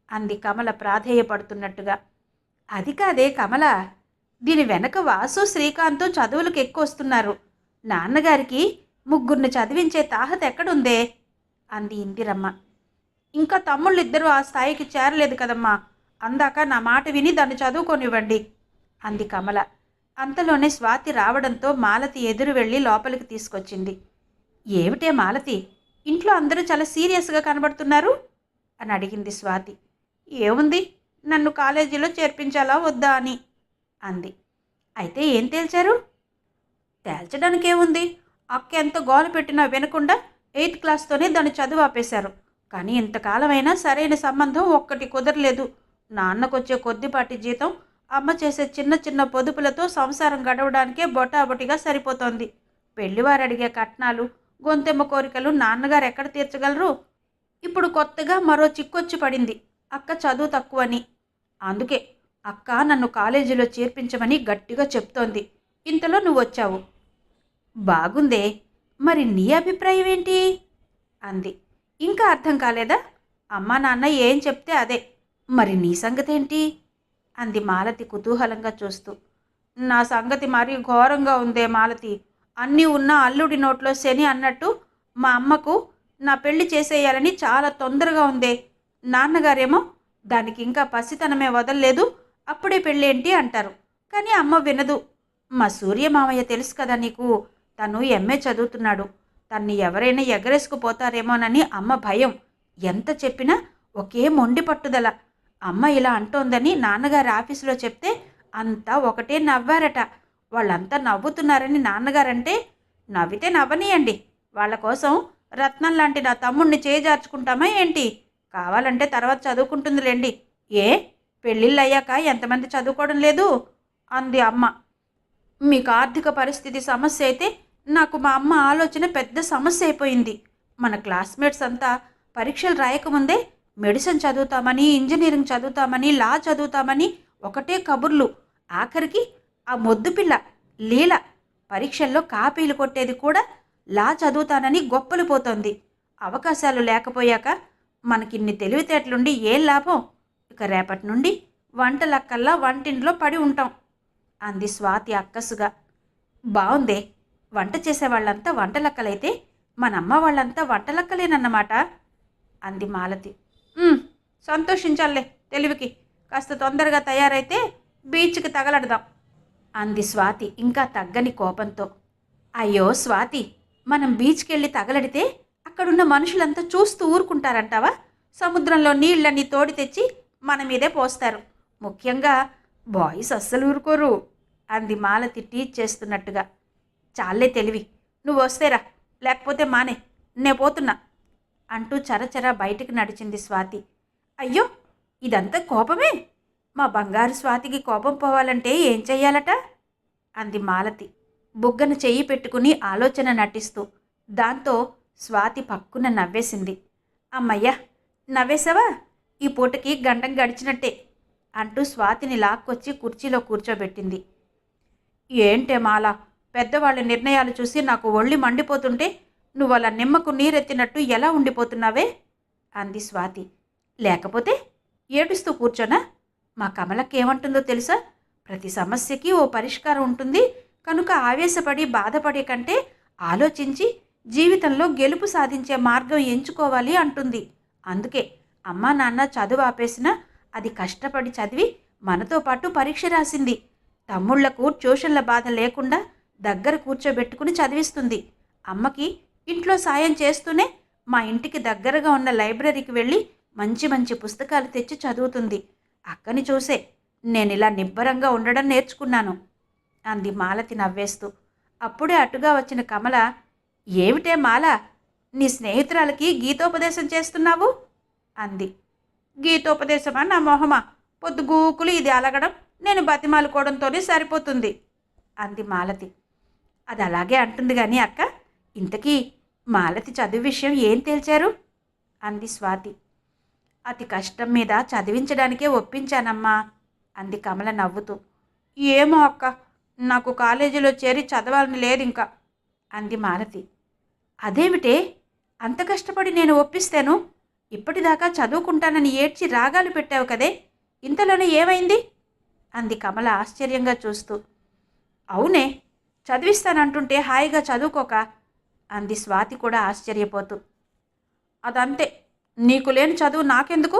అంది కమల ప్రాధేయపడుతున్నట్టుగా. అది కాదే కమల, దీని వెనక వాసు, శ్రీకాంత్ చదువులకు ఎక్కువస్తున్నారు. నాన్నగారికి 3 చదివించే తాహత ఎక్కడుందే అంది ఇందిరమ్మ. ఇంకా తమ్ముళ్ళిద్దరూ ఆ స్థాయికి చేరలేదు కదమ్మా. అందాక నా మాట విని దాన్ని చదువుకొనివ్వండి అంది కమల. అంతలోనే స్వాతి రావడంతో మాలతి ఎదురు వెళ్ళి లోపలికి తీసుకొచ్చింది. ఏమిటే మాలతి, ఇంట్లో అందరూ చాలా సీరియస్గా కనబడుతున్నారు అని అడిగింది స్వాతి. ఏముంది, నన్ను కాలేజీలో చేర్పించాలా వద్దా అని అంది. అయితే ఏం తేల్చారు? తేల్చడానికేముంది, అక్క ఎంత గోల పెట్టినా వినకుండా 8th క్లాస్తోనే దాన్ని చదువు ఆపేశారు. కానీ ఇంతకాలమైనా సరైన సంబంధం ఒక్కటి కుదరలేదు. నాన్నకొచ్చే కొద్దిపాటి జీతం, అమ్మ చేసే చిన్న చిన్న పొదుపులతో సంసారం గడవడానికే బొటాబొటిగా సరిపోతోంది. పెళ్లివారు అడిగే కట్నాలు, గొంతెమ్మ కోరికలు నాన్నగారు ఎక్కడ తీర్చగలరు? ఇప్పుడు కొత్తగా మరో చిక్కొచ్చి పడింది, అక్క చదువు తక్కువని. అందుకే అక్క నన్ను కాలేజీలో చేర్పించమని గట్టిగా చెప్తోంది. ఇంతలో నువ్వు వచ్చావు. బాగుందే, మరి నీ అభిప్రాయం ఏంటి అంది. ఇంకా అర్థం కాలేదా? అమ్మా నాన్న ఏం చెప్తే అదే. మరి నీ సంగతేంటి అంది మాలతి కుతూహలంగా చూస్తూ. నా సంగతి మరీ ఘోరంగా ఉందే మాలతి. అన్నీ ఉన్న అల్లుడి నోట్లో శని అన్నట్టు మా అమ్మకు నా పెళ్లి చేసేయాలని చాలా తొందరగా ఉందే. నాన్నగారేమో దానికి ఇంకా పసితనమే వదలలేదు, అప్పుడే పెళ్ళేంటి అంటారు. కానీ అమ్మ వినదు. మా సూర్య మామయ్య తెలుసు కదా నీకు, తను ఎంఏ చదువుతున్నాడు. తన్ని ఎవరైనా ఎగరేసుకుపోతారేమోనని అమ్మ భయం. ఎంత చెప్పినా ఒకే మొండి పట్టుదల. అమ్మ ఇలా అంటోందని నాన్నగారి ఆఫీసులో చెప్తే అంతా ఒకటే నవ్వారట. వాళ్ళంతా నవ్వుతున్నారని నాన్నగారంటే, నవ్వితే నవ్వనీయండి, వాళ్ళ కోసం రత్నం లాంటి నా తమ్ముణ్ణి చేజార్చుకుంటామా ఏంటి? కావాలంటే తర్వాత చదువుకుంటుందిలేండి. ఏ పెళ్ళిళ్ళు అయ్యాక ఎంతమంది చదువుకోవడం లేదు అంది అమ్మ. మీకు ఆర్థిక పరిస్థితి సమస్య అయితే నాకు మా అమ్మ ఆలోచన పెద్ద సమస్య అయిపోయింది. మన క్లాస్మేట్స్ అంతా పరీక్షలు రాయకముందే మెడిసిన్ చదువుతామని, ఇంజనీరింగ్ చదువుతామని, లా చదువుతామని ఒకటే కబుర్లు. ఆఖరికి ఆ మొద్దుపిల్ల లీల పరీక్షల్లో కాపీలు కొట్టేది కూడా లా చదువుతానని గొప్పలు పోతోంది. అవకాశాలు లేకపోయాక మనకిన్ని తెలివితేటలుండి ఏం లాభం? ఇక రేపటి నుండి వంటలక్కల్లా వంటింట్లో పడి ఉంటాం అంది స్వాతి అక్కసుగా. బావుందే, వంట చేసేవాళ్ళంతా వంటలక్కలైతే మనమ్మ వాళ్ళంతా వంటలక్కలేనన్నమాట అంది మాలతి. సంతోషించాలే తెలివికి. కాస్త తొందరగా తయారైతే బీచ్కి తగలడదాం అంది స్వాతి ఇంకా తగ్గని కోపంతో. అయ్యో స్వాతి, మనం బీచ్కి వెళ్ళి తగలడితే అక్కడున్న మనుషులంతా చూస్తూ ఊరుకుంటారంటావా? సముద్రంలో నీళ్ళని తోడి తెచ్చి మన మీదే పోస్తారు. ముఖ్యంగా బాయ్స్ అస్సలు ఊరుకోరు అంది మాలతి టీచ్ చేస్తున్నట్టుగా. చాలే తెలివి, నువ్వు వస్తేరా, లేకపోతే మానే, నే పోతున్నా అంటూ చరచర బయటికి నడిచింది స్వాతి. అయ్యో, ఇదంతా కోపమే? మా బంగారు స్వాతికి కోపం పోవాలంటే ఏం చెయ్యాలట అంది మాలతి బుగ్గన చెయ్యి పెట్టుకుని ఆలోచన నటిస్తూ. దాంతో స్వాతి పక్కున నవ్వేసింది. అమ్మయ్య, నవ్వేశావా? ఈ పూటకి గండం గడిచినట్టే అంటూ స్వాతిని లాక్కొచ్చి కుర్చీలో కూర్చోబెట్టింది. ఏంటే మాల, పెద్దవాళ్ళ నిర్ణయాలు చూసి నాకు ఒళ్ళి మండిపోతుంటే నువ్వలా నిమ్మకు నీరెత్తినట్టు ఎలా ఉండిపోతున్నావే అంది స్వాతి. లేకపోతే ఏడుస్తూ కూర్చోనా? మా కమలకి ఏమంటుందో తెలుసా? ప్రతి సమస్యకి ఓ పరిష్కారం ఉంటుంది కనుక ఆవేశపడి బాధపడే కంటే ఆలోచించి జీవితంలో గెలుపు సాధించే మార్గం ఎంచుకోవాలి అంటుంది. అందుకే అమ్మా నాన్న చదువు ఆపేసినా అది కష్టపడి చదివి మనతో పాటు పరీక్ష రాసింది. తమ్ముళ్లకు ట్యూషన్ల బాధ లేకుండా దగ్గర కూర్చోబెట్టుకుని చదివిస్తుంది. అమ్మకి ఇంట్లో సాయం చేస్తూనే మా ఇంటికి దగ్గరగా ఉన్న లైబ్రరీకి వెళ్ళి మంచి మంచి పుస్తకాలు తెచ్చి చదువుతుంది. అక్కని చూసే నేనిలా నిబ్బరంగా ఉండడం నేర్చుకున్నాను అంది మాలతి నవ్వేస్తూ. అప్పుడే అటుగా వచ్చిన కమల, ఏమిటే మాల, నీ స్నేహితురాలకి గీతోపదేశం చేస్తున్నావు అంది. గీతోపదేశమా నా మొహమా, పొద్దుగూకులు ఇది అలగడం నేను బతిమాలుకోవడంతోనే సరిపోతుంది అంది మాలతి. అది అలాగే అంటుంది కానీ అక్క, ఇంతకీ మాలతి చదువు విషయం ఏం తేల్చారు అంది స్వాతి. అతి కష్టం మీద చదివించడానికే ఒప్పించానమ్మా అంది కమల నవ్వుతూ. ఏమో అక్క, నాకు కాలేజీలో చేరి చదవాలని లేదు ఇంకా అంది మాలతి. అదేమిటే, అంత కష్టపడి నేను ఒప్పిస్తాను, ఇప్పటిదాకా చదువుకుంటానని ఏడ్చి రాగాలు పెట్టావు కదే, ఇంతలోనే ఏమైంది అంది కమల ఆశ్చర్యంగా చూస్తూ. అవునే, చదివిస్తానంటుంటే హాయిగా చదువుకోక అంది స్వాతి కూడా ఆశ్చర్యపోతూ. అదంతే, నీకు లేని చదువు నాకెందుకు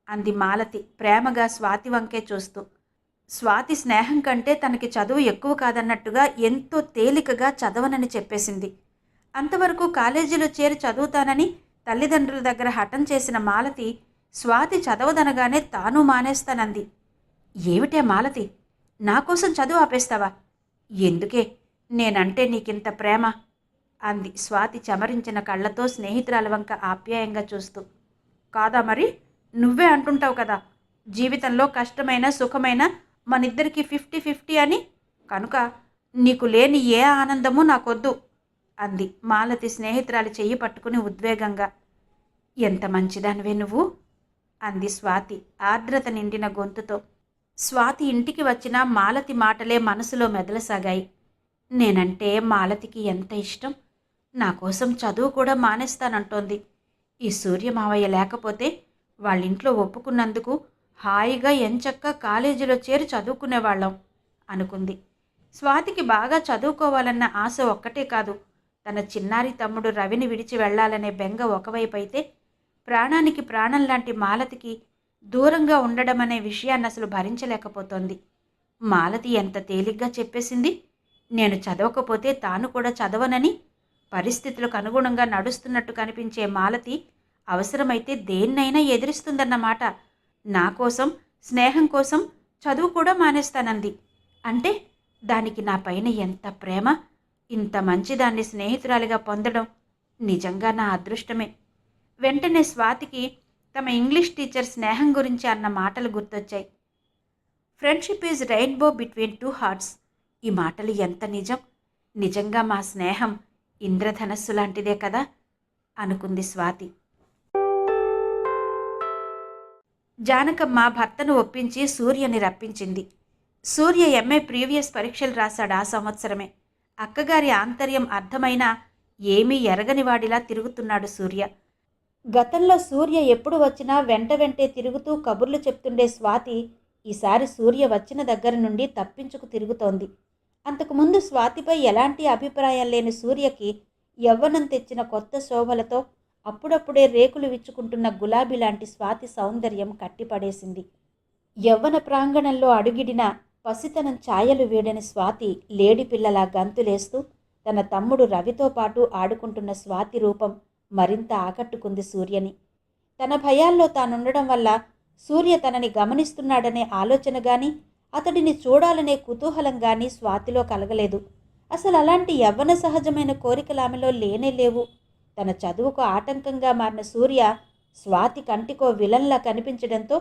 అంది మాలతి ప్రేమగా స్వాతి వంకే చూస్తూ. స్వాతి స్నేహం కంటే తనకి చదువు ఎక్కువ కాదన్నట్టుగా ఎంతో తేలికగా చదవనని చెప్పేసింది. అంతవరకు కాలేజీలో చేరి చదువుతానని తల్లిదండ్రుల దగ్గర హఠం చేసిన మాలతి స్వాతి చదవదనగానే తాను మానేస్తానంది. ఏమిటే మాలతి, నా కోసం చదువు ఆపేస్తావా? ఎందుకే, నేనంటే నీకింత ప్రేమ అంది స్వాతి చమరించిన కళ్ళతో స్నేహితురాల వంక ఆప్యాయంగా చూస్తూ. కాదా మరి, నువ్వే అంటుంటావు కదా జీవితంలో కష్టమైన సుఖమైన మనిద్దరికి 50-50 అని, కనుక నీకు లేని ఏ ఆనందమూ నాకొద్దు అంది మాలతి స్నేహితురాలి చెయ్యి పట్టుకుని ఉద్వేగంగా. ఎంత మంచిదానివే నువ్వు అంది స్వాతి ఆర్ద్రత నిండిన గొంతుతో. స్వాతి ఇంటికి వచ్చిన మాలతి మాటలే మనసులో మెదలసాగాయి. నేనంటే మాలతికి ఎంత ఇష్టం, నా కోసం చదువు కూడా మానేస్తానంటోంది. ఈ సూర్యమావయ్య లేకపోతే వాళ్ళింట్లో ఒప్పుకున్నందుకు హాయిగా ఎంచక్కా కాలేజీలో చేరి చదువుకునేవాళ్ళం అనుకుంది. స్వాతికి బాగా చదువుకోవాలన్న ఆశ ఒక్కటే కాదు, తన చిన్నారి తమ్ముడు రవిని విడిచి వెళ్లాలనే బెంగ ఒకవైపు అయితే, ప్రాణానికి ప్రాణం లాంటి మాలతికి దూరంగా ఉండడం అనే విషయాన్ని అసలు భరించలేకపోతోంది. మాలతి ఎంత తేలిగ్గా చెప్పేసింది, నేను చదవకపోతే తాను కూడా చదవనని. పరిస్థితులకు అనుగుణంగా నడుస్తున్నట్టు కనిపించే మాలతి అవసరమైతే దేన్నైనా ఎదిరిస్తుందన్నమాట. నా కోసం, స్నేహం కోసం చదువు కూడా మానేస్తానంది. అంటే దానికి నా పైన ఎంత ప్రేమ! ఇంత మంచిదాన్ని స్నేహితురాలిగా పొందడం నిజంగా నా అదృష్టమే. వెంటనే స్వాతికి తమ ఇంగ్లీష్ టీచర్ స్నేహం గురించి అన్న మాటలు గుర్తొచ్చాయి. Friendship is rainbow between two hearts. ఈ మాటలు ఎంత నిజం! నిజంగా మా స్నేహం ఇంద్రధనస్సు లాంటిదే కదా అనుకుంది స్వాతి. జానకమ్మ భర్తను ఒప్పించి సూర్యని రప్పించింది. సూర్య ఎంఏ ప్రీవియస్ పరీక్షలు రాశాడు ఆ సంవత్సరమే. అక్కగారి ఆంతర్యం అర్థమైనా ఏమీ ఎరగనివాడిలా తిరుగుతున్నాడు సూర్య. గతంలో సూర్య ఎప్పుడు వచ్చినా వెంట వెంటే తిరుగుతూ కబుర్లు చెప్తుండే స్వాతి ఈసారి సూర్య వచ్చిన దగ్గర నుండి తప్పించుకు తిరుగుతోంది. అంతకుముందు స్వాతిపై ఎలాంటి అభిప్రాయం లేని సూర్యకి యవ్వనం తెచ్చిన కొత్త శోభలతో అప్పుడప్పుడే రేకులు విచ్చుకుంటున్న గులాబీ లాంటి స్వాతి సౌందర్యం కట్టిపడేసింది. యవ్వన ప్రాంగణంలో అడుగిడిన పసితనం ఛాయలు వీడని స్వాతి లేడిపిల్లలా గంతులేస్తూ తన తమ్ముడు రవితో పాటు ఆడుకుంటున్న స్వాతి రూపం మరింత ఆకట్టుకుంది సూర్యని. తన భయాల్లో తానుండడం వల్ల సూర్య తనని గమనిస్తున్నాడనే ఆలోచన గాని, అతడిని చూడాలనే కుతూహలం గాని స్వాతిలో కలగలేదు. అసలు అలాంటి యవ్వన సహజమైన కోరికలు ఆమెలో లేనే లేవు. తన చదువుకు ఆటంకంగా మారిన సూర్య స్వాతి కంటికో విలన్లా కనిపించడంతో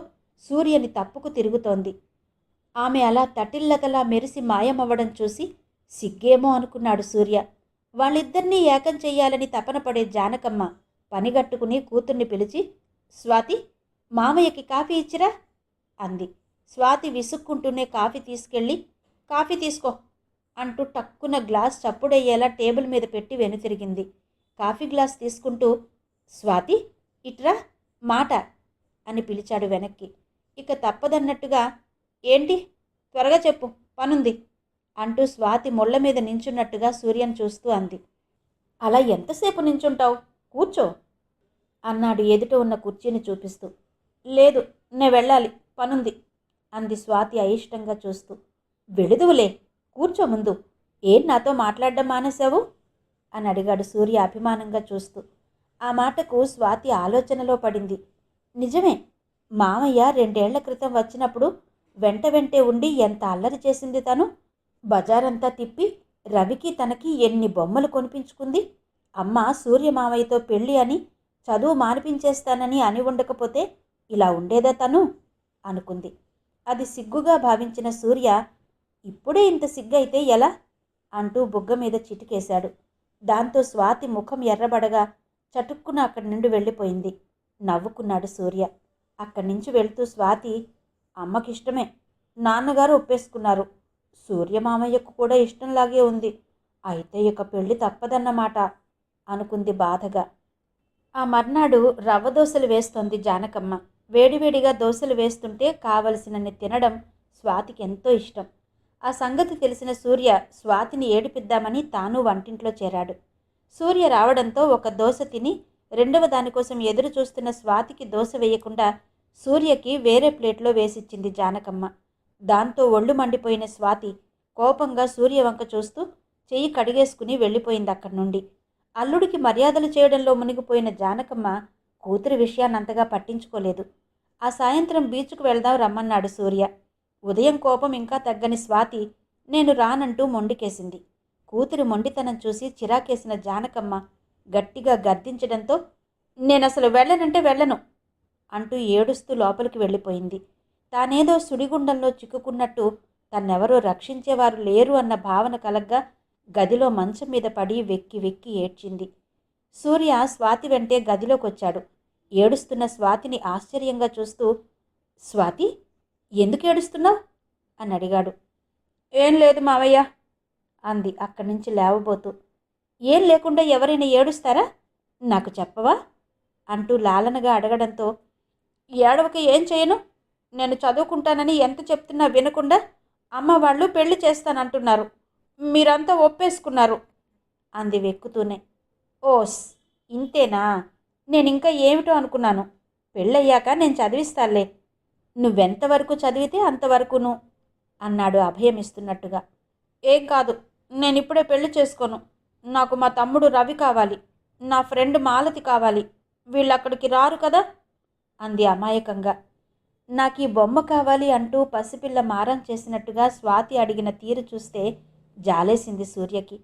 సూర్యని తప్పుకు తిరుగుతోంది. ఆమె అలా తటిల్లతలా మెరిసి మాయమవ్వడం చూసి సిగ్గేమో అనుకున్నాడు సూర్య. వాళ్ళిద్దరినీ ఏకం చెయ్యాలని తపన పడే జానకమ్మ పనిగట్టుకుని కూతుర్ని పిలిచి, స్వాతి, మామయ్యకి కాఫీ ఇచ్చిరా అంది. స్వాతి విసుక్కుంటూనే కాఫీ తీసుకెళ్ళి, కాఫీ తీసుకో అంటూ టక్కున గ్లాస్ చప్పుడయ్యేలా టేబుల్ మీద పెట్టి వెనుతిరిగింది. కాఫీ గ్లాస్ తీసుకుంటూ, స్వాతి ఇట్రా, మాట అని పిలిచాడు వెనక్కి. ఇక తప్పదన్నట్టుగా, ఏంటి, త్వరగా చెప్పు, పనుంది అంటూ స్వాతి ముళ్ళ మీద నించున్నట్టుగా సూర్యను చూస్తూ అంది. అలా ఎంతసేపు నించుంటావు, కూర్చో అన్నాడు ఎదుట ఉన్న కుర్చీని చూపిస్తూ. లేదు, నే వెళ్ళాలి, పనుంది అంది స్వాతి అయిష్టంగా చూస్తూ. వెళుదువులే, కూర్చో ముందు. ఏం నాతో మాట్లాడడం మానేశావు అని అడిగాడు సూర్య అభిమానంగా చూస్తూ. ఆ మాటకు స్వాతి ఆలోచనలో పడింది. నిజమే, మామయ్య 2 ఏళ్ల క్రితం వచ్చినప్పుడు వెంట వెంటే ఉండి ఎంత అల్లరి చేసింది తను. బజారంతా తిప్పి రవికి తనకి ఎన్ని బొమ్మలు కొనిపించుకుంది. అమ్మ సూర్య మామయ్యతో పెళ్ళి అని, చదువు మానిపించేస్తానని అని ఉండకపోతే ఇలా ఉండేదా తను అనుకుంది. అది సిగ్గుగా భావించిన సూర్య, ఇప్పుడే ఇంత సిగ్గైతే ఎలా అంటూ బుగ్గ మీద చిటికేశాడు. దాంతో స్వాతి ముఖం ఎర్రబడగా చటుక్కున అక్కడి నుండి వెళ్ళిపోయింది. నవ్వుకున్నాడు సూర్య. అక్కడి నుంచి వెళ్తూ స్వాతి, అమ్మకిష్టమే, నాన్నగారు ఒప్పేసుకున్నారు, సూర్యమామయ్యకు కూడా ఇష్టంలాగే ఉంది, అయితే ఇక పెళ్ళి తప్పదన్నమాట అనుకుంది బాధగా. ఆ మర్నాడు రవ్వ దోశలు వేస్తోంది జానకమ్మ. వేడివేడిగా దోశలు వేస్తుంటే కావలసినన్ని తినడం స్వాతికి ఎంతో ఇష్టం. ఆ సంగతి తెలిసిన సూర్య స్వాతిని ఏడిపిద్దామని తాను వంటింట్లో చేరాడు. సూర్య రావడంతో ఒక దోశ తిని రెండవ దానికోసం ఎదురు చూస్తున్న స్వాతికి దోశ వేయకుండా సూర్యకి వేరే ప్లేట్లో వేసిచ్చింది జానకమ్మ. దాంతో ఒళ్ళు మండిపోయిన స్వాతి కోపంగా సూర్య వంక చూస్తూ చెయ్యి కడిగేసుకుని వెళ్ళిపోయింది అక్కడి నుండి. అల్లుడికి మర్యాదలు చేయడంలో మునిగిపోయిన జానకమ్మ కూతురి విషయాన్నంతగా పట్టించుకోలేదు. ఆ సాయంత్రం బీచ్కు వెళ్దాం రమ్మన్నాడు సూర్య. ఉదయం కోపం ఇంకా తగ్గని స్వాతి నేను రానంటూ మొండికేసింది. కూతురి మొండితనం చూసి చిరాకేసిన జానకమ్మ గట్టిగా గద్దించడంతో నేనసలు వెళ్ళనంటే వెళ్ళను అంటూ ఏడుస్తూ లోపలికి వెళ్ళిపోయింది. తానేదో సుడిగుండంలో చిక్కుకున్నట్టు తన్నెవరో రక్షించేవారు లేరు అన్న భావన కలగ్గా గదిలో మంచం మీద పడి వెక్కి వెక్కి ఏడ్చింది. సూర్య స్వాతి వెంటే గదిలోకొచ్చాడు. ఏడుస్తున్న స్వాతిని ఆశ్చర్యంగా చూస్తూ, స్వాతి, ఎందుకు ఏడుస్తున్నావు అని అడిగాడు. ఏం లేదు మావయ్య అంది అక్కడి నుంచి లేవబోతూ. ఏం లేకుండా ఎవరైనా ఏడుస్తారా, నాకు చెప్పవా అంటూ లాలనగా అడగడంతో, ఏడవక ఏం చేయను, నేను చదువుకుంటానని ఎంత చెప్తున్నా వినకుండా అమ్మ వాళ్ళు పెళ్లి చేస్తానంటున్నారు, మీరంతా ఒప్పేసుకున్నారు అంది వెక్కుతూనే. ఓస్, ఇంతేనా, నేనింకా ఏమిటో అనుకున్నాను, పెళ్ళయ్యాక నేను చదివిస్తాలే, నువ్వెంతవరకు చదివితే అంతవరకును అన్నాడు అభయమిస్తున్నట్టుగా. ఏం కాదు, నేనిప్పుడే పెళ్లి చేసుకోను, నాకు మా తమ్ముడు రవి కావాలి, నా ఫ్రెండ్ మాలతి కావాలి, వీళ్ళక్కడికి రారు కదా అంది అమాయకంగా. నాకీ బొమ్మ కావాలి అంటూ పసిపిల్ల మారం చేసినట్టుగా స్వాతి అడిగిన తీరు చూస్తే జాలేసింది సూర్యకి.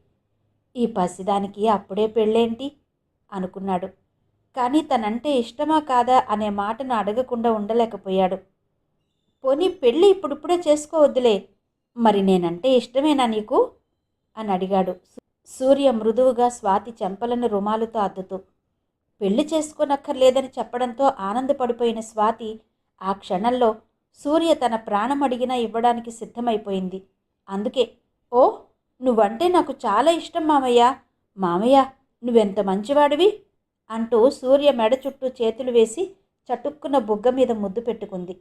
ఈ పసిదానికి అప్పుడే పెళ్ళేంటి అనుకున్నాడు. కానీ తనంటే ఇష్టమా కాదా అనే మాటను అడగకుండా ఉండలేకపోయాడు. పోనీ పెళ్ళి ఇప్పుడిప్పుడే చేసుకోవద్దులే, మరి నేనంటే ఇష్టమేనా నీకు అని అడిగాడు సూర్య మృదువుగా స్వాతి చెంపలను రుమాలుతో అద్దుతూ. పెళ్లి చేసుకోనక్కర్లేదని చెప్పడంతో ఆనందపడిపోయిన స్వాతి ఆ క్షణంలో సూర్య తన ప్రాణం అడిగినా ఇవ్వడానికి సిద్ధమైపోయింది. అందుకే, ఓ, నువ్వంటే నాకు చాలా ఇష్టం మామయ్య, మామయ్య నువ్వెంత మంచివాడివి అంటూ సూర్య మెడ చుట్టూ చేతులు వేసి చటుక్కున బుగ్గ మీద ముద్దు పెట్టుకుంది.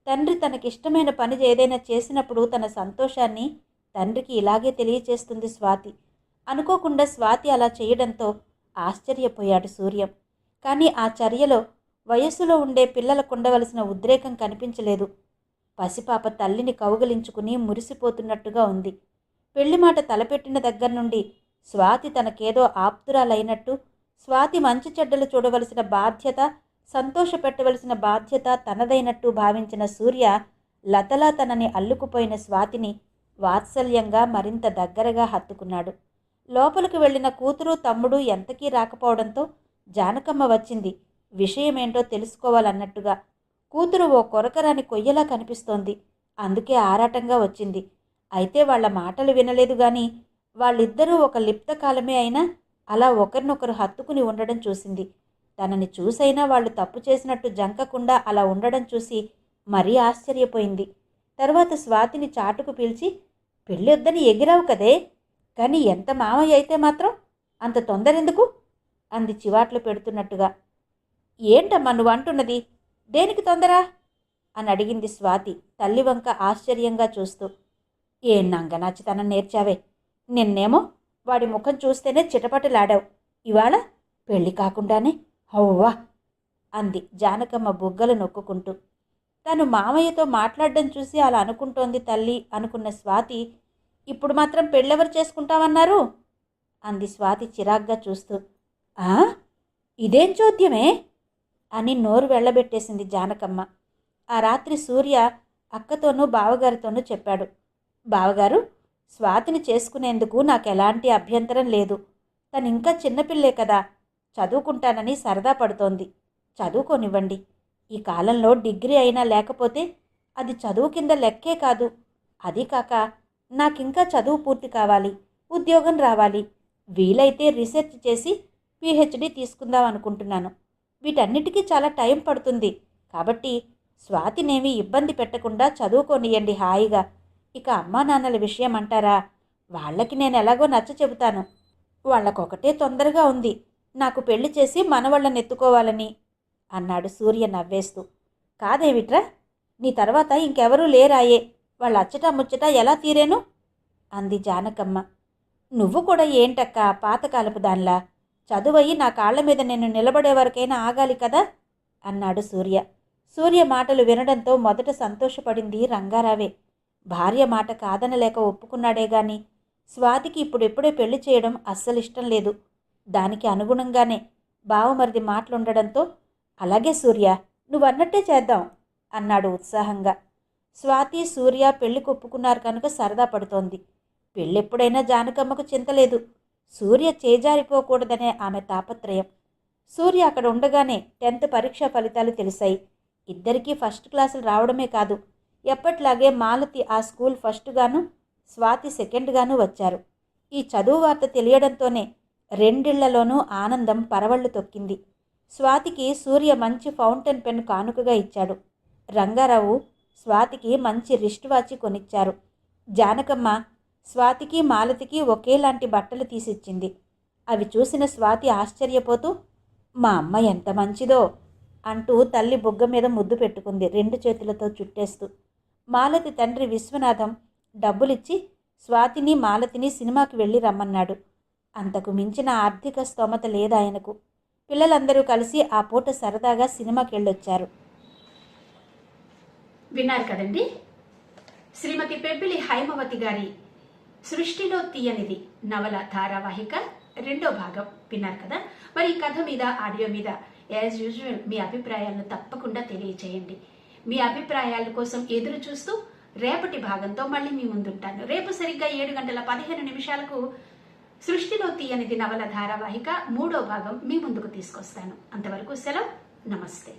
తండ్రి తనకిష్టమైన పని ఏదైనా చేసినప్పుడు తన సంతోషాన్ని తండ్రికి ఇలాగే తెలియచేస్తుంది స్వాతి. అనుకోకుండా స్వాతి అలా చేయడంతో ఆశ్చర్యపోయాడు సూర్యం. కానీ ఆ చర్యలో వయస్సులో ఉండే పిల్లలకు ఉండవలసిన ఉద్రేకం కనిపించలేదు. పసిపాప తల్లిని కౌగలించుకుని మురిసిపోతున్నట్టుగా ఉంది. పెళ్లి మాట తలపెట్టిన దగ్గర నుండి స్వాతి తనకేదో ఆప్తురాలైనట్టు, స్వాతి మంచి చెడ్డలు చూడవలసిన బాధ్యత, సంతోషపెట్టవలసిన బాధ్యత తనదైనట్టు భావించిన సూర్య లతలా తనని అల్లుకుపోయిన స్వాతిని వాత్సల్యంగా మరింత దగ్గరగా హత్తుకున్నాడు. లోపలికి వెళ్ళిన కూతురు తమ్ముడు ఎంతకీ రాకపోవడంతో జానకమ్మ వచ్చింది విషయమేంటో తెలుసుకోవాలన్నట్టుగా. కూతురు ఓ కొరకరాని కొయ్యలా కనిపిస్తోంది, అందుకే ఆరాటంగా వచ్చింది. అయితే వాళ్ల మాటలు వినలేదు గాని వాళ్ళిద్దరూ ఒక లిప్త కాలమే అయినా అలా ఒకరినొకరు హత్తుకుని ఉండడం చూసింది. తనని చూసైనా వాళ్ళు తప్పు చేసినట్టు జంకకుండా అలా ఉండడం చూసి మరీ ఆశ్చర్యపోయింది. తర్వాత స్వాతిని చాటుకు పిలిచి, పెళ్ళొద్దని ఎగిరావు కదే, కానీ ఎంత మామయ్య అయితే మాత్రం అంత తొందరెందుకు అంది చివాట్లు పెడుతున్నట్టుగా. ఏంటమ్మా నువ్వు అంటున్నది, దేనికి తొందర అని అడిగింది స్వాతి తల్లి వంక ఆశ్చర్యంగా చూస్తూ. ఏం నంగనాచితనం నేర్చావే, నిన్నేమో వాడి ముఖం చూస్తేనే చిటపటలాడావు, ఇవాళ పెళ్లి కాకుండానే హవ్వా అంది జానకమ్మ బుగ్గలు నొక్కుకుంటూ. తను మామయ్యతో మాట్లాడడం చూసి అలా అనుకుంటోంది తల్లి అనుకున్న స్వాతి, ఇప్పుడు మాత్రం పెళ్ళెవరు చేసుకుంటామన్నారు అంది స్వాతి చిరాగ్గా చూస్తూ. ఆ ఇదేం చోద్యమే అని నోరు వెళ్ళబెట్టేసింది జానకమ్మ. ఆ రాత్రి సూర్య అక్కతోనూ బావగారితోనూ చెప్పాడు. బావగారు, స్వాతిని చేసుకునేందుకు నాకు ఎలాంటి అభ్యంతరం లేదు. తను ఇంకా చిన్నపిల్లే కదా, చదువుకుంటానని సరదా పడుతోంది. చదువుకోనివ్వండి. ఈ కాలంలో డిగ్రీ అయినా లేకపోతే అది చదువు కింద లెక్కే కాదు. అదీ కాక నాకింకా చదువు పూర్తి కావాలి, ఉద్యోగం రావాలి. వీలైతే రీసెర్చ్ చేసి పిహెచ్డి తీసుకుందాం అనుకుంటున్నాను. వీటన్నిటికీ చాలా టైం పడుతుంది. కాబట్టి స్వాతినేమీ ఇబ్బంది పెట్టకుండా చదువుకోనియండి హాయిగా. ఇక అమ్మా నాన్నల విషయం అంటారా, వాళ్ళకి నేను ఎలాగో నచ్చ చెబుతాను. వాళ్ళకొకటే తొందరగా ఉంది, నాకు పెళ్లి చేసి మనవళ్ళని ఎత్తుకోవాలని అన్నాడు సూర్య నవ్వేస్తూ. కాదేమిట్రా, నీ తర్వాత ఇంకెవరూ లేరాయే, వాళ్ళ అచ్చట ముచ్చట ఎలా తీరేను అంది జానకమ్మ. నువ్వు కూడా ఏంటక్క పాతకాలపు దానిలా, చదువయ్యి నా కాళ్ల మీద నేను నిలబడే వరకైనా ఆగాలి కదా అన్నాడు సూర్య. సూర్య మాటలు వినడంతో మొదట సంతోషపడింది రంగారావే. భార్య మాట కాదనలేక ఒప్పుకున్నాడే గాని స్వాతికి ఇప్పుడెప్పుడే పెళ్లి చేయడం అస్సలిష్టం లేదు. దానికి అనుగుణంగానే బావమరిది మాటలుండడంతో, అలాగే సూర్య, నువ్వన్నట్టే చేద్దాం అన్నాడు ఉత్సాహంగా. స్వాతి సూర్య పెళ్లి కొప్పుకున్నారు కనుక సరదా పడుతోంది. పెళ్ళెప్పుడైనా జానకమ్మకు చింతలేదు. సూర్య చేజారిపోకూడదనే ఆమె తాపత్రయం. సూర్య అక్కడ ఉండగానే 10th పరీక్షా ఫలితాలు తెలిసాయి. ఇద్దరికీ ఫస్ట్ క్లాసులు రావడమే కాదు, ఎప్పట్లాగే మాలతి ఆ స్కూల్ ఫస్ట్గాను, స్వాతి సెకండ్గాను వచ్చారు. ఈ చదువు వార్త తెలియడంతోనే రెండిళ్లలోనూ ఆనందం పరవళ్లు తొక్కింది. స్వాతికి సూర్య మంచి ఫౌంటైన్ పెన్ కానుకగా ఇచ్చాడు. రంగారావు స్వాతికి మంచి రిస్ట్ వాచి కొనిచ్చారు. జానకమ్మ స్వాతికి మాలతికి ఒకేలాంటి బట్టలు తీసిచ్చింది. అవి చూసిన స్వాతి ఆశ్చర్యపోతూ, మా అమ్మ ఎంత మంచిదో అంటూ తల్లి బుగ్గ మీద ముద్దు పెట్టుకుంది 2 చేతులతో చుట్టేస్తూ. మాలతి తండ్రి విశ్వనాథం డబ్బులిచ్చి స్వాతిని మాలతిని సినిమాకి వెళ్ళి రమ్మన్నాడు. అంతకు మించిన ఆర్థిక స్తోమత లేదాయనకు. పిల్లలందరూ కలిసి ఆ పూట సరదాగా సినిమాకి వెళ్ళొచ్చారు. విన్నారు కదండి, శ్రీమతి పెబ్బిలి హైమవతి గారి సృష్టిలో తీయనిది నవల ధారావాహిక 2వ భాగం విన్నారు కదా. మరి ఈ కథ మీద, ఆడియో మీద యాజ్ యూజువల్ మీ అభిప్రాయాలను తప్పకుండా తెలియచేయండి. మీ అభిప్రాయాల కోసం ఎదురు చూస్తూ రేపటి భాగంతో మళ్ళీ మీ ముందుంటాను. రేపు సరిగ్గా 7:15 సృష్టిలో తీయనిది నవల ధారావాహిక 3వ భాగం మీ ముందుకు తీసుకొస్తాను. అంతవరకు సెలవు, నమస్తే.